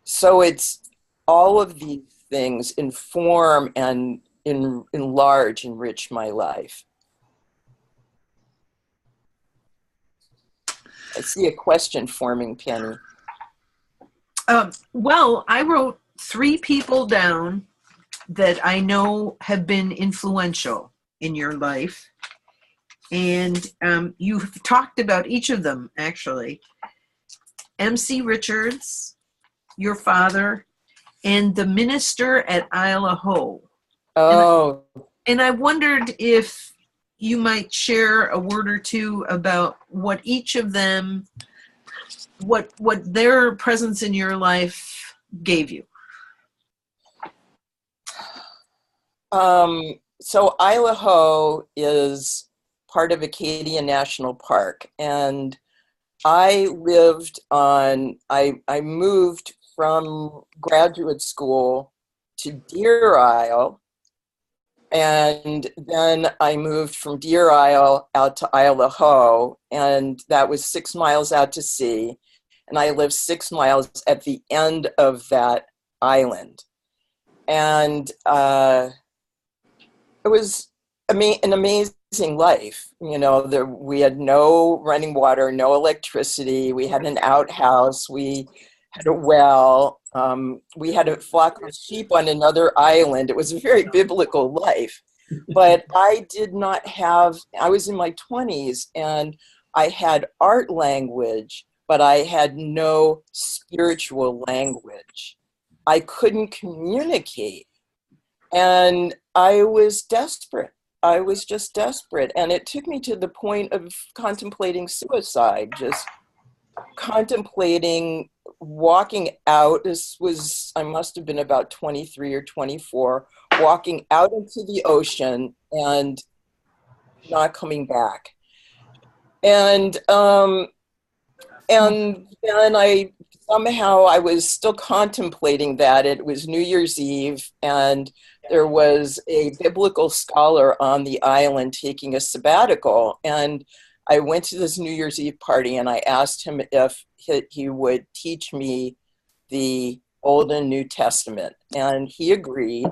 so it's all of these things inform and enlarge, enrich my life. I see a question forming, Penny. Well, I wrote 3 people down that I know have been influential in your life. And you've talked about each of them, actually. MC Richards, your father, and the minister at Isle of Ho. Oh. And I wondered if you might share a word or two about what each of them, what their presence in your life gave you. So Isle of Ho is part of Acadia National Park, and I moved from graduate school to Deer Isle, and then I moved from Deer Isle out to Isle of Ho, and that was 6 miles out to sea, and I lived 6 miles at the end of that island. And it was an amazing life. You know, we had no running water, no electricity. We had an outhouse. We had a well. We had a flock of sheep on another island. It was a very biblical life. But I was in my 20s, and I had art language, but I had no spiritual language. I couldn't communicate. And I was desperate. I was just desperate. And it took me to the point of contemplating suicide, just contemplating walking out. I must have been about 23 or 24, walking out into the ocean and not coming back. And then I was still contemplating that. It was New Year's Eve, and there was a biblical scholar on the island taking a sabbatical. And I went to this New Year's Eve party, and I asked him if he would teach me the Old and New Testament. And he agreed.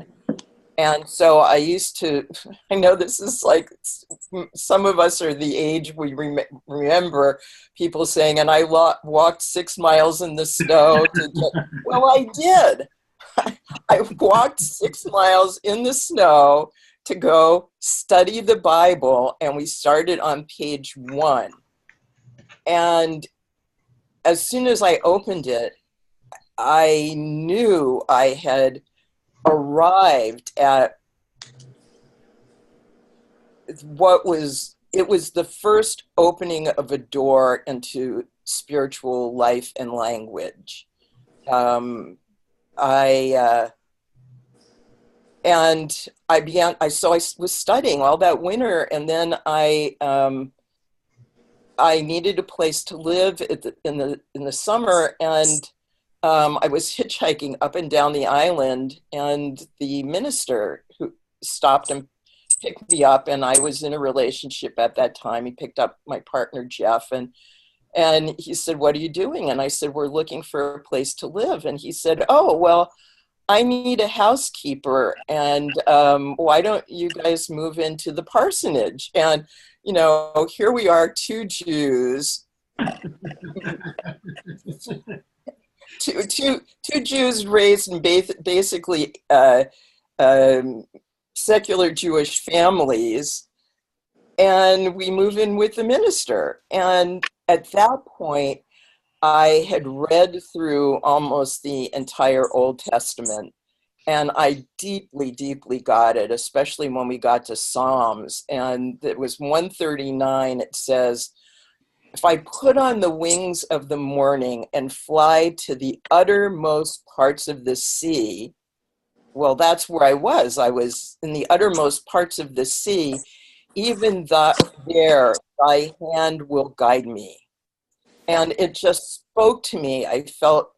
And so I know this is like, some of us are the age we remember people saying, and I walked 6 miles in the snow to get, well, I did. I walked 6 miles in the snow to go study the Bible, and we started on page 1. And as soon as I opened it, I knew I had arrived at it was the first opening of a door into spiritual life and language. I was studying all that winter, and then I needed a place to live in the summer, and I was hitchhiking up and down the island, and the minister who stopped and picked me up, and I was in a relationship at that time. He picked up my partner, Jeff, and he said, "What are you doing?" And I said, "We're looking for a place to live." And he said, "Oh, well, I need a housekeeper, and why don't you guys move into the parsonage?" And, here we are, 2 Jews, two Jews raised in basically secular Jewish families, and we move in with the minister. And at that point, I had read through almost the entire Old Testament, and I deeply, deeply got it, especially when we got to Psalms. And it was 139. It says, "If I put on the wings of the morning and fly to the uttermost parts of the sea," well, that's where I was. I was in the uttermost parts of the sea. "Even there, thy hand will guide me." And it just spoke to me. I felt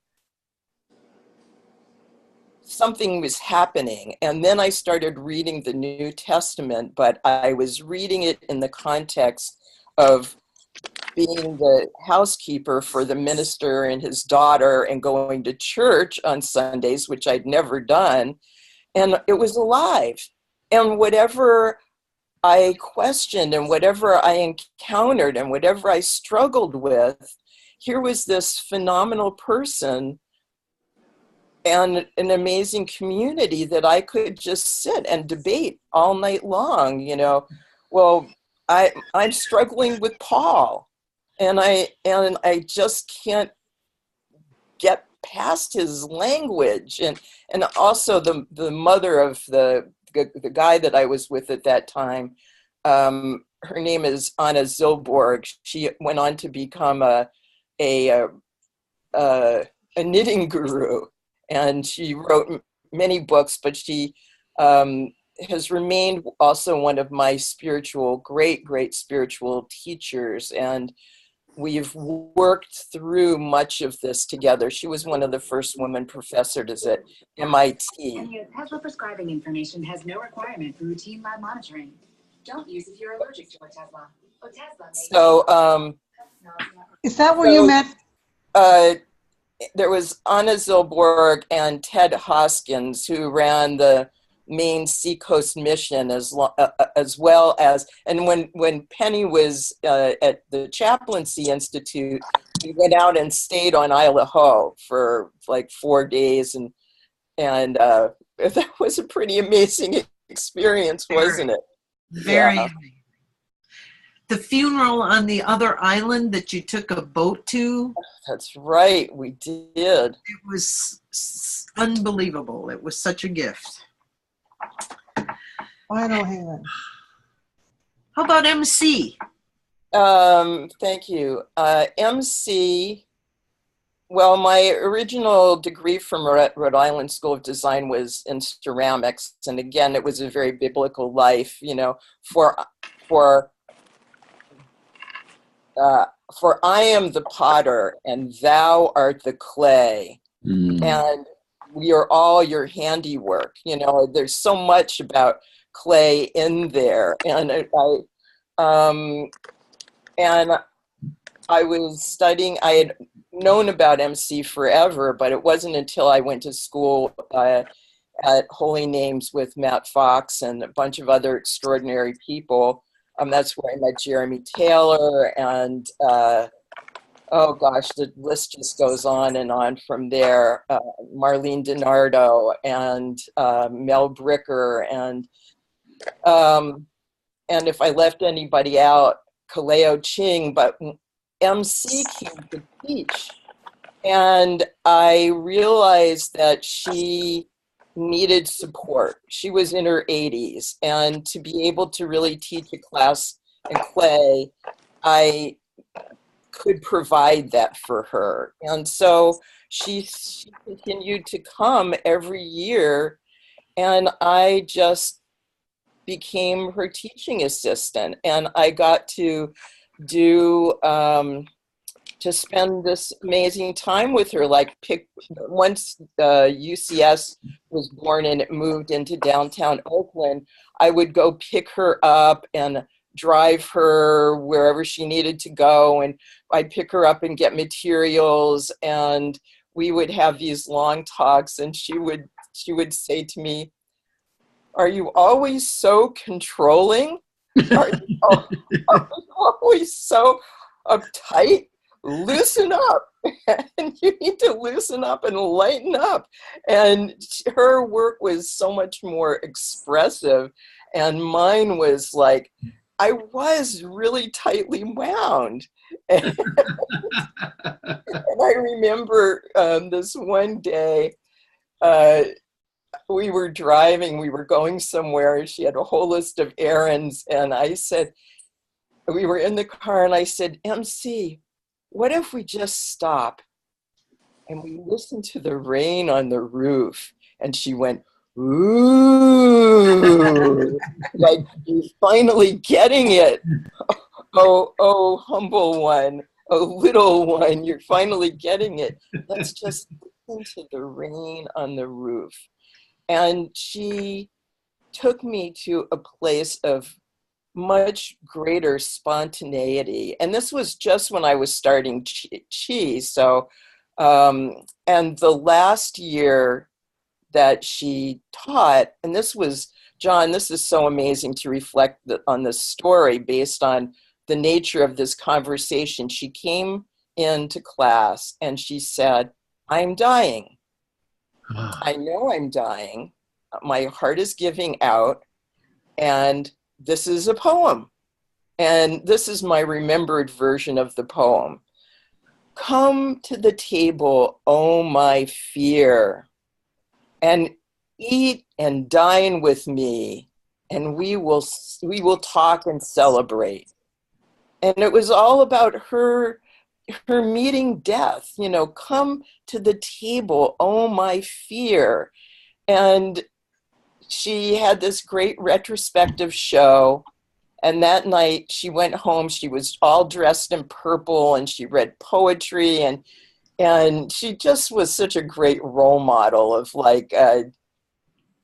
something was happening. And then I started reading the New Testament, but I was reading it in the context of being the housekeeper for the minister and his daughter and going to church on Sundays, which I'd never done. And it was alive. And whatever I questioned and whatever I encountered and whatever I struggled with, here was this phenomenal person and an amazing community that I could just sit and debate all night long. Well, I'm struggling with Paul, and I just can't get past his language, and also the mother of the guy that I was with at that time. Her name is Anna Zilborg. She went on to become a knitting guru, and she wrote many books, but she has remained also one of my great spiritual teachers, and we've worked through much of this together. She was one of the first women professors at MIT. And your Tesla prescribing information has no requirement for routine lab monitoring. Don't use if you're allergic to a Tesla. So, is that where you met? There was Anna Zilborg and Ted Hoskins, who ran the main Seacoast mission, as well as, and when Penny was at the Chaplaincy Institute, we went out and stayed on Isle of Ho for like 4 days, and that was a pretty amazing experience, wasn't it? Very. Yeah. The funeral on the other island that you took a boat to. That's right, we did. It was unbelievable. It was such a gift. I don't hear it. How about MC? Thank you. MC Well, my original degree from Rhode Island School of Design was in ceramics, and again, it was a very biblical life. For for for I am the potter, and thou art the clay, and we are all your handiwork. There's so much about clay in there, and I was studying. I had known about MC forever, but it wasn't until I went to school at Holy Names with Matt Fox and a bunch of other extraordinary people. That's where I met Jeremy Taylor, and oh gosh, the list just goes on from there. Marlene DiNardo and Mel Bricker, and if I left anybody out, Kaleo Ching, but MC came to teach, and I realized that she needed support. She was in her 80s, and to be able to really teach a class in clay, I could provide that for her. And so she continued to come every year, and I just became her teaching assistant, and I got to spend this amazing time with her. Once UCS was born and it moved into downtown Oakland, I would go pick her up and drive her wherever she needed to go, and I'd pick her up and get materials, and we would have these long talks, and she would say to me, "Are you always so controlling? Are you always so uptight? Loosen up." And you need to loosen up and lighten up. And her work was so much more expressive, and mine was like, I was really tightly wound. And I remember this one day, we were driving, we were going somewhere, and she had a whole list of errands, and we were in the car, and I said, "MC, what if we just stop and we listen to the rain on the roof?" And she went, "Ooh, like you're finally getting it. Oh, humble one, oh, little one, you're finally getting it. Let's just listen to the rain on the roof." And she took me to a place of much greater spontaneity. And this was just when I was starting Chi. So, and the last year that she taught, and this was, John, this is so amazing to reflect on this story based on the nature of this conversation. She came into class and she said, "I'm dying. I know I'm dying. My heart is giving out. And this is a poem. And this is my remembered version of the poem. Come to the table, oh my fear, and eat and dine with me, and we will talk and celebrate." And it was all about her meeting death. Come to the table, oh my fear. And she had this great retrospective show, and that night she went home. She was all dressed in purple, and she read poetry, and she just was such a great role model of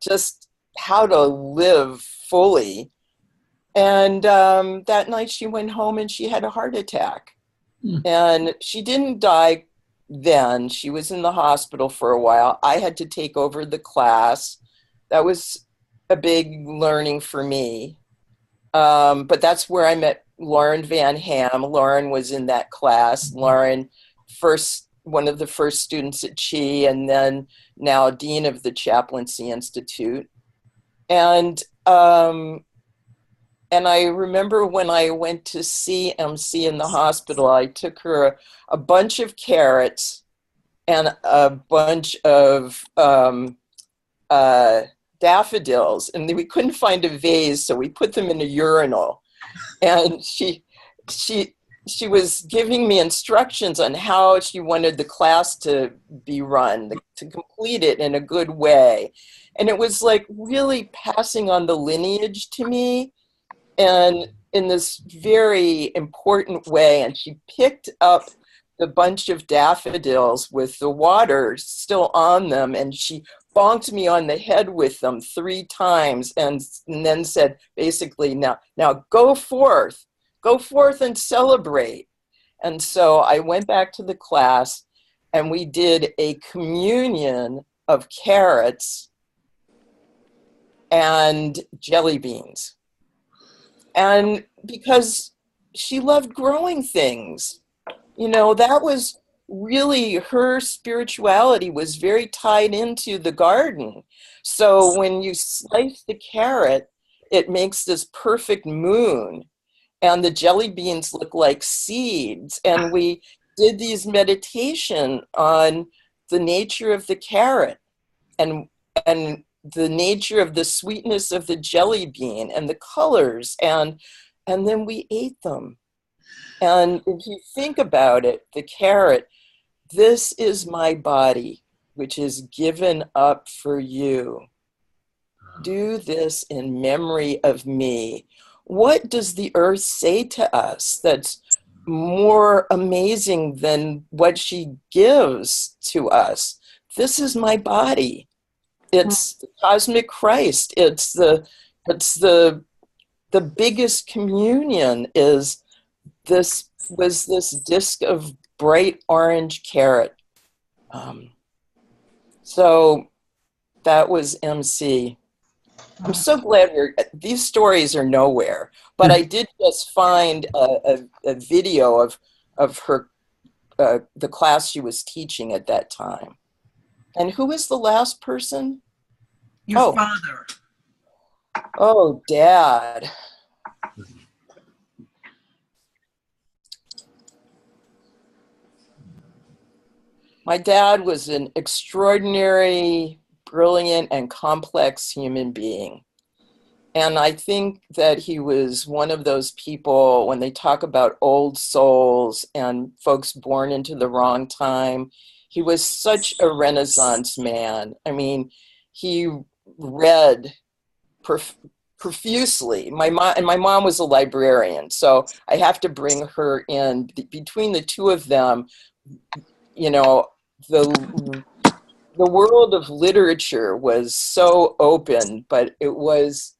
just how to live fully. And that night she went home and she had a heart attack. And she didn't die then. She was in the hospital for a while. I had to take over the class. That was a big learning for me. But that's where I met Lauren Van Ham. Lauren was in that class. Lauren, one of the first students at Chi, and then now Dean of the Chaplaincy Institute. And I remember when I went to see MC in the hospital, I took her a bunch of carrots and a bunch of daffodils, and we couldn't find a vase, so we put them in a urinal. And she she was giving me instructions on how she wanted the class to be run, to complete it in a good way. And it was like really passing on the lineage to me, and in this very important way. And she picked up the bunch of daffodils with the water still on them, and she bonked me on the head with them 3 times, and then said, basically, now go forth and celebrate. And so I went back to the class, and we did a communion of carrots and jelly beans. And because she loved growing things, you know, that was really her spirituality was very tied into the garden. So when you slice the carrot, it makes this perfect moon, and the jelly beans look like seeds. And we did these meditation on the nature of the carrot and the nature of the sweetness of the jelly bean and the colors, and then we ate them. And if you think about it, the carrot, this is my body, which is given up for you. Do this in memory of me. What does the earth say to us that's more amazing than what she gives to us? This is my body. It's the cosmic Christ. It's the biggest communion is this disc of bright orange carrot. So that was MC. I'm so glad these stories are nowhere, but I did just find a video of her, the class she was teaching at that time. And who was the last person? Your father. Oh, Dad. My dad was an extraordinary, brilliant, and complex human being. And I think that he was one of those people, when they talk about old souls and folks born into the wrong time, he was such a Renaissance man. I mean, he read profusely. My mom was a librarian, so I have to bring her in. Between the two of them, you know, the world of literature was so open, but it was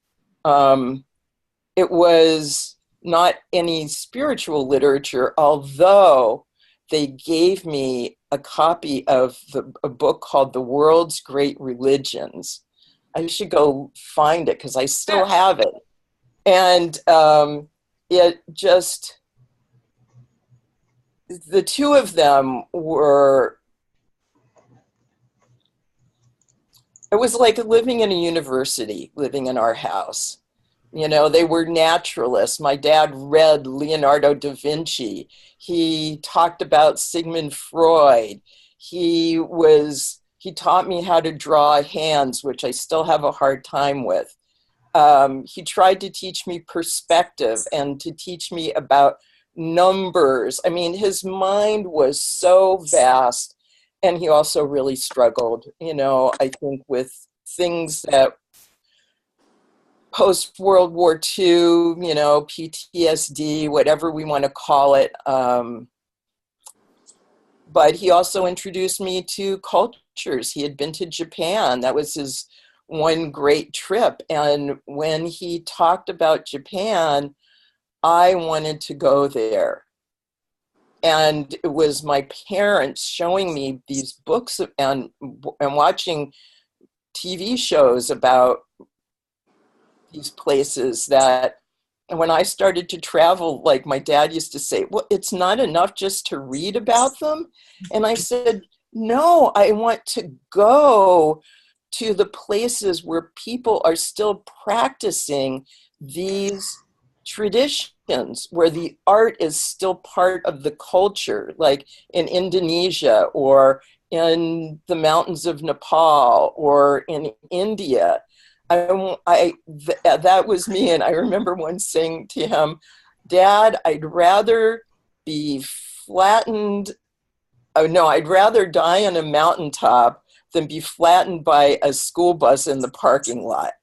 not any spiritual literature, although they gave me a copy of a book called The World's Great Religions. I should go find it because I still have it. And it just, the two of them were, it was like living in a university, living in our house. You know, they were naturalists. My dad read Leonardo da Vinci. He talked about Sigmund Freud. He taught me how to draw hands, which I still have a hard time with. He tried to teach me perspective and to teach me about numbers. I mean, his mind was so vast, and he also really struggled, you know, I think with things that post-World War II, you know, PTSD, whatever we want to call it. But he also introduced me to cultures. He had been to Japan. That was his one great trip. And when he talked about Japan, I wanted to go there. And it was my parents showing me these books and watching TV shows about these places that, and when I started to travel, like my dad used to say, well, it's not enough just to read about them. And I said, no, I want to go to the places where people are still practicing these traditions, where the art is still part of the culture, like in Indonesia or in the mountains of Nepal or in India. That was me. And I remember once saying to him, Dad, I'd rather be flattened. Oh no, I'd rather die on a mountaintop than be flattened by a school bus in the parking lot,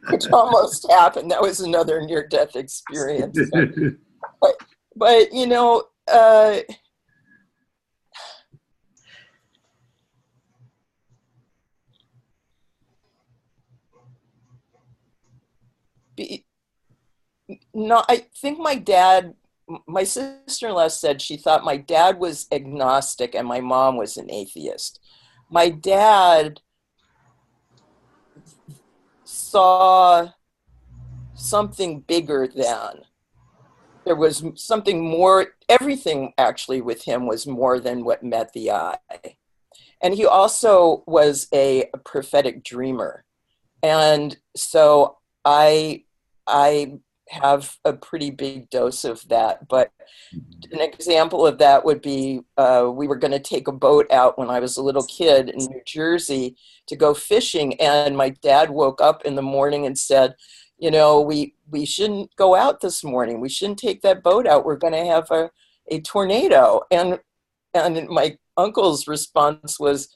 which almost happened. That was another near-death experience. But you know, no, I think my sister-in-law said she thought my dad was agnostic and my mom was an atheist. My dad saw something bigger than. There was something more, everything actually with him was more than what met the eye. And he also was a prophetic dreamer. And so I have a pretty big dose of that. But an example of that would be we were going to take a boat out when I was a little kid in New Jersey to go fishing. And my dad woke up in the morning and said, you know, we shouldn't go out this morning. We shouldn't take that boat out. We're going to have a tornado. And my uncle's response was,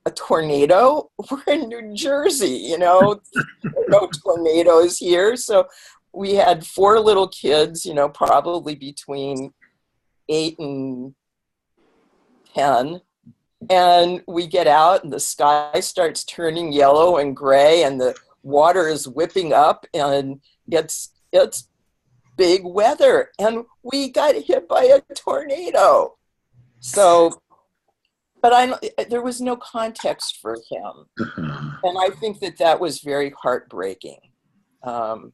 a tornado? We're in New Jersey, you know, there are no tornadoes here. So we had 4 little kids, you know, probably between 8 and 10. And we get out and the sky starts turning yellow and gray and the water is whipping up and it's big weather. And we got hit by a tornado. So, but there was no context for him. And I think that was very heartbreaking. But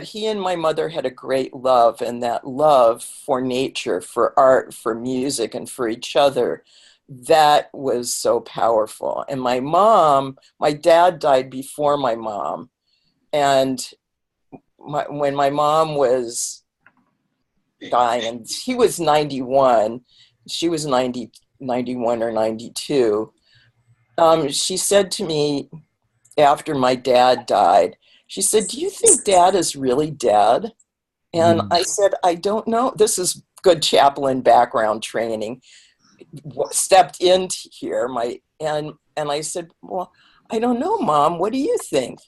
he and my mother had a great love, and that love for nature, for art, for music, and for each other, that was so powerful. And my dad died before my mom. And when my mom was dying, and he was 91, she was 91 or 92, she said to me after my dad died, she said, do you think Dad is really dead? And I said, I don't know. This is good chaplain background training. Stepped into here, and I said, well, I don't know, Mom. What do you think?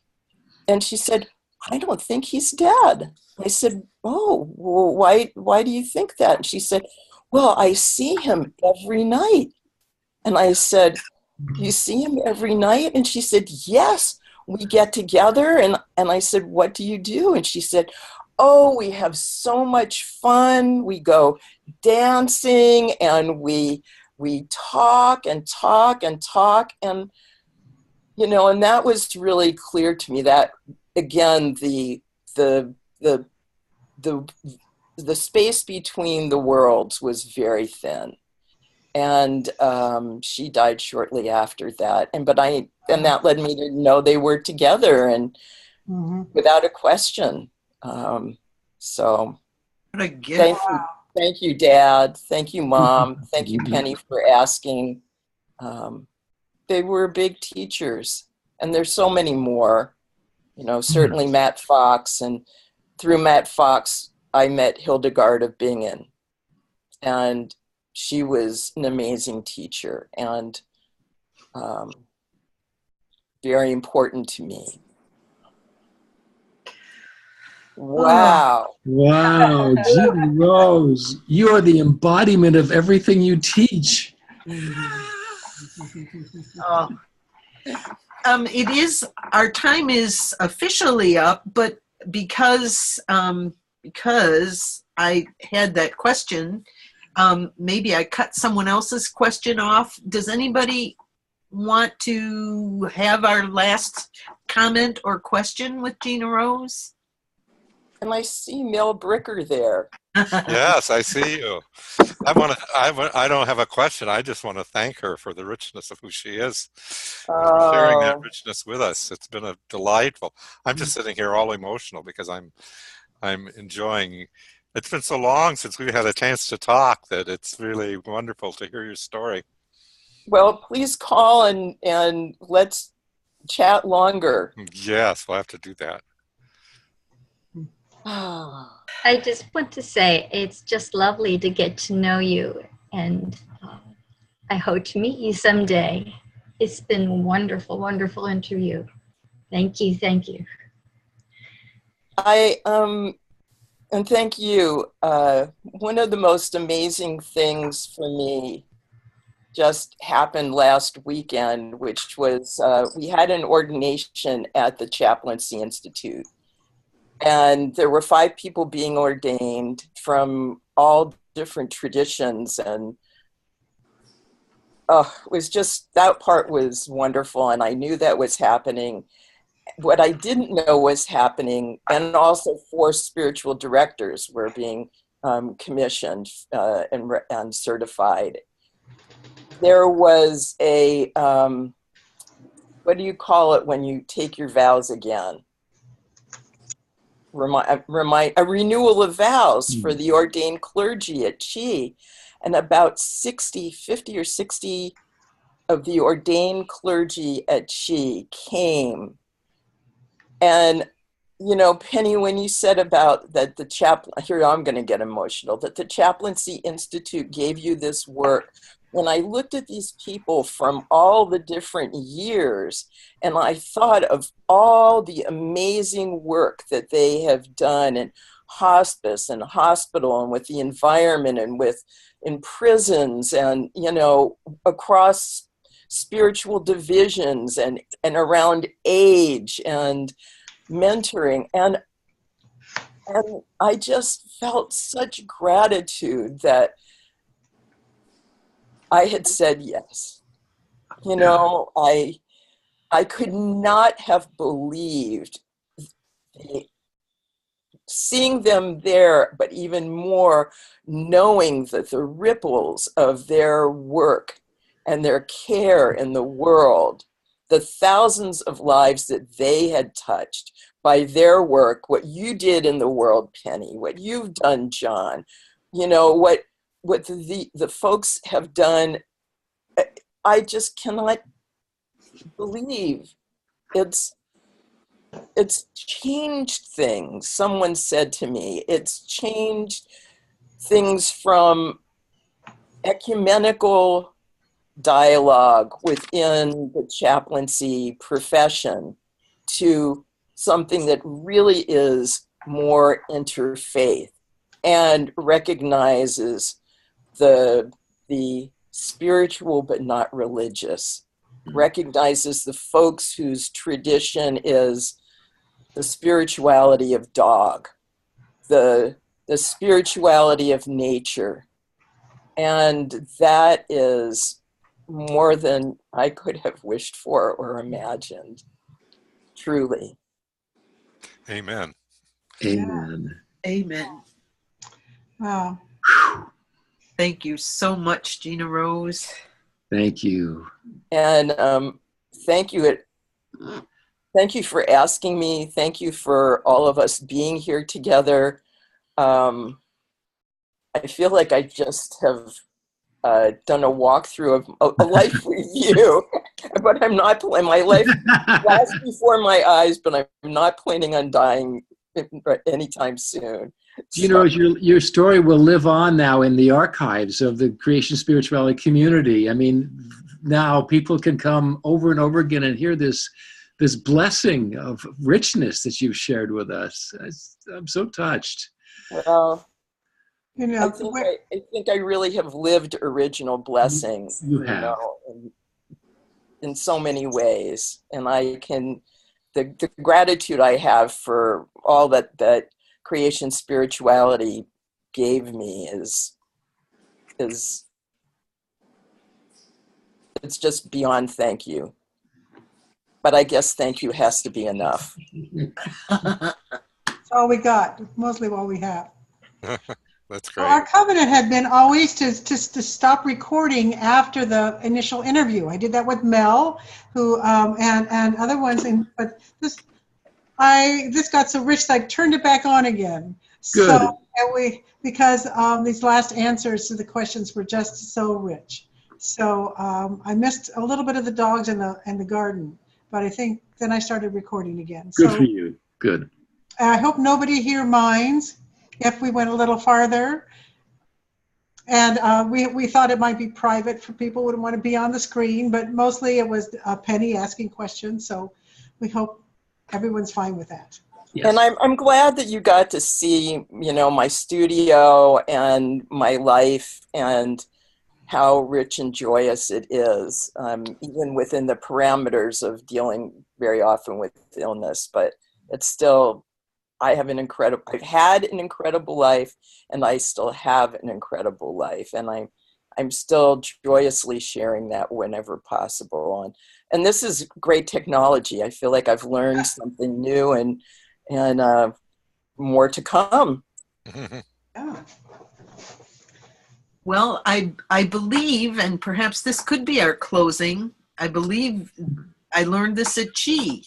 And she said, I don't think he's dead. I said, oh, well, why do you think that? And she said, well, I see him every night. And I said, you see him every night? And she said, yes, we get together. And I said, what do you do? And she said, oh, we have so much fun. We go dancing and we talk and talk and talk. And, you know, and that was really clear to me that, again, the space between the worlds was very thin. And she died shortly after that. And that led me to know they were together and without a question. So what a gift. Thank you, Dad. Thank you, Mom. Thank you, Penny, for asking. They were big teachers, and there's so many more. You know, certainly Matt Fox, and through Matt Fox, I met Hildegard of Bingen, and she was an amazing teacher and very important to me. Wow. Wow, Gina Rose, you are the embodiment of everything you teach. It is, our time is officially up, but because I had that question, maybe I cut someone else's question off. Does anybody want to have our last comment or question with Gina Rose? And I see Mel Bricker there. Yes, I see you. I don't have a question. I just want to thank her for the richness of who she is, sharing that richness with us. It's been a delightful. I'm just sitting here all emotional because I'm enjoying. It's been so long since we've had a chance to talk that it's really wonderful to hear your story. Well, please call and let's chat longer. Yes, we'll have to do that. I just want to say it's just lovely to get to know you, and I hope to meet you someday. It's been a wonderful, wonderful interview. Thank you, thank you. And thank you. One of the most amazing things for me just happened last weekend, which was we had an ordination at the Chaplaincy Institute. And there were 5 people being ordained from all different traditions. And it was just, that part was wonderful. And I knew that was happening. What I didn't know was happening, and also 4 spiritual directors were being commissioned and certified. There was a, what do you call it when you take your vows again? A renewal of vows for the ordained clergy at Chi. And about 50 or 60 of the ordained clergy at Chi came. And, you know, Penny, when you said about that the here I'm going to get emotional, that the Chaplaincy Institute gave you this work, when I looked at these people from all the different years, and I thought of all the amazing work that they have done in hospice and hospital and with the environment and in prisons and, you know, across spiritual divisions and around age and mentoring, and I just felt such gratitude that I had said yes. You know, I could not have believed seeing them there, but even more knowing that the ripples of their work and their care in the world, the thousands of lives that they had touched by their work, what you did in the world, Penny, what you've done, John, you know, what the folks have done, I just cannot believe. It's changed things. Someone said to me, it's changed things from ecumenical dialogue within the chaplaincy profession to something that really is more interfaith and recognizes the spiritual but not religious, recognizes the folks whose tradition is the spirituality of dog, the spirituality of nature. And that is more than I could have wished for or imagined, truly. Amen. Amen. Amen. Wow. Thank you so much, Gina Rose. Thank you. And thank you. Thank you for asking me. Thank you for all of us being here together. I feel like I just have done a walkthrough of a life review, but I'm not, my life flashed before my eyes, but I'm not planning on dying anytime soon. You know, your story will live on now in the archives of the Creation Spirituality community. I mean, now people can come over and over again and hear this blessing of richness that you've shared with us. I'm so touched. Well, You know, I think I really have lived original blessing. You have. know, in so many ways. And I can, the gratitude I have for all that creation spirituality gave me is it's just beyond thank you. But I guess thank you has to be enough. that's all we got, mostly what we have. That's great. Well, our covenant had been always to stop recording after the initial interview. I did that with Mel, who and other ones, but this got so rich that I turned it back on again. Good. So because these last answers to the questions were just so rich. So I missed a little bit of the dogs and the garden, but I think then I started recording again. Good for you. Good. I hope nobody here minds if we went a little farther. And we thought it might be private for people who wouldn't want to be on the screen, but mostly it was Penny asking questions. So we hope everyone's fine with that. Yes. And I'm glad that you got to see, you know, my studio and my life and how rich and joyous it is, even within the parameters of dealing very often with illness. But it's still, I've had an incredible life, and I still have an incredible life. And I'm still joyously sharing that whenever possible. And this is great technology. I feel like I've learned something new and more to come. Yeah. Well, I believe, and perhaps this could be our closing, I believe I learned this at Chi.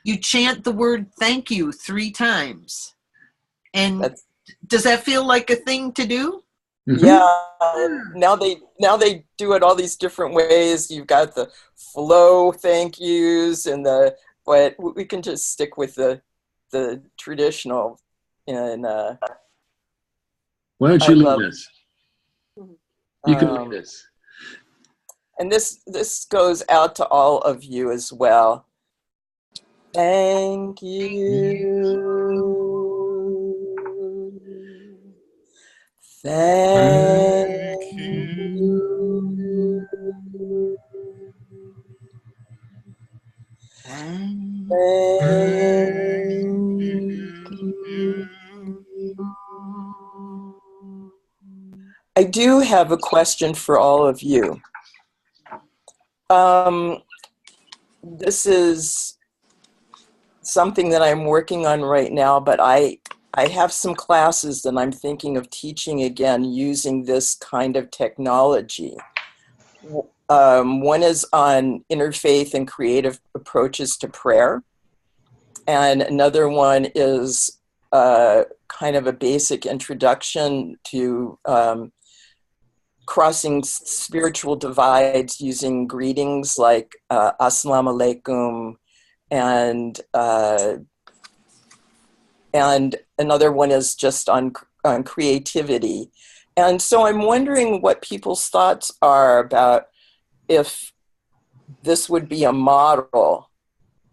You chant the word thank you 3 times. And does that feel like a thing to do? Mm-hmm. Yeah, now they do it all these different ways. You've got the flow thank yous but we can just stick with the traditional. And why don't you lead us? You can lead us. And this goes out to all of you as well. Thank you. Thank you. Thank you. I do have a question for all of you. This is something that I'm working on right now, but I have some classes that I'm thinking of teaching again using this kind of technology. One is on interfaith and creative approaches to prayer. And another one is kind of a basic introduction to crossing spiritual divides using greetings like Assalamu alaikum, and another one is just on creativity. And so I'm wondering what people's thoughts are about if this would be a model.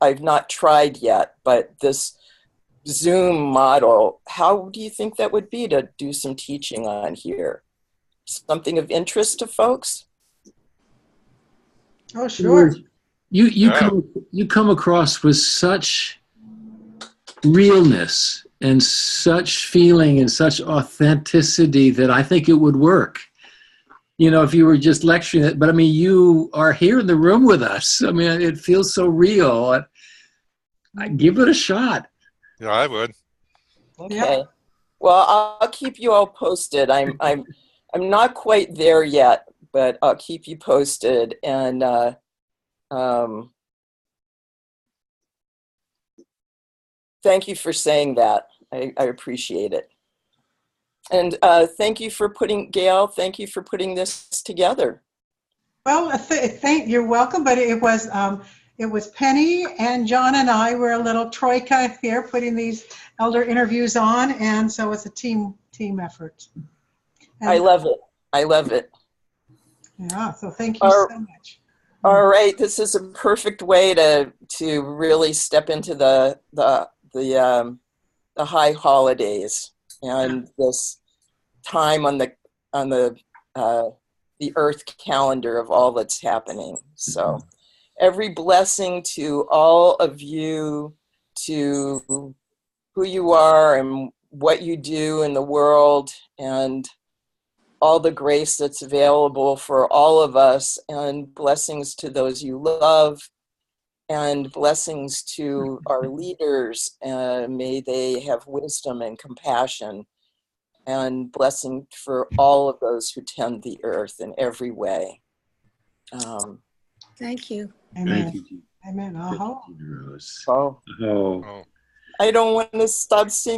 I've not tried yet, but this Zoom model, how do you think that would be to do some teaching on here? Something of interest to folks? Oh, sure. You come across with such realness and such feeling and such authenticity that I think it would work. You know, if you were just lecturing it, but I mean, you are here in the room with us. I mean, it feels so real. I give it a shot. Yeah, I would. Okay. Yeah. Well, I'll keep you all posted. I'm not quite there yet, but I'll keep you posted. And thank you for saying that. I appreciate it. And thank you for Gail, thank you for putting this together. Well, you're welcome, but it was Penny and John and I were a little troika here putting these elder interviews on, and so it's a team effort. And I love it. I love it. Yeah, so thank you so much. All right, this is a perfect way to really step into the high holidays and this time on the Earth calendar of all that's happening. So every blessing to all of you, to who you are and what you do in the world, and all the grace that's available for all of us, and blessings to those you love, and blessings to our leaders. May they have wisdom and compassion, and blessing for all of those who tend the earth in every way. Thank you. Amen. Thank you. Amen. Thank you, Rose. Oh, Oh. I don't want to stop singing.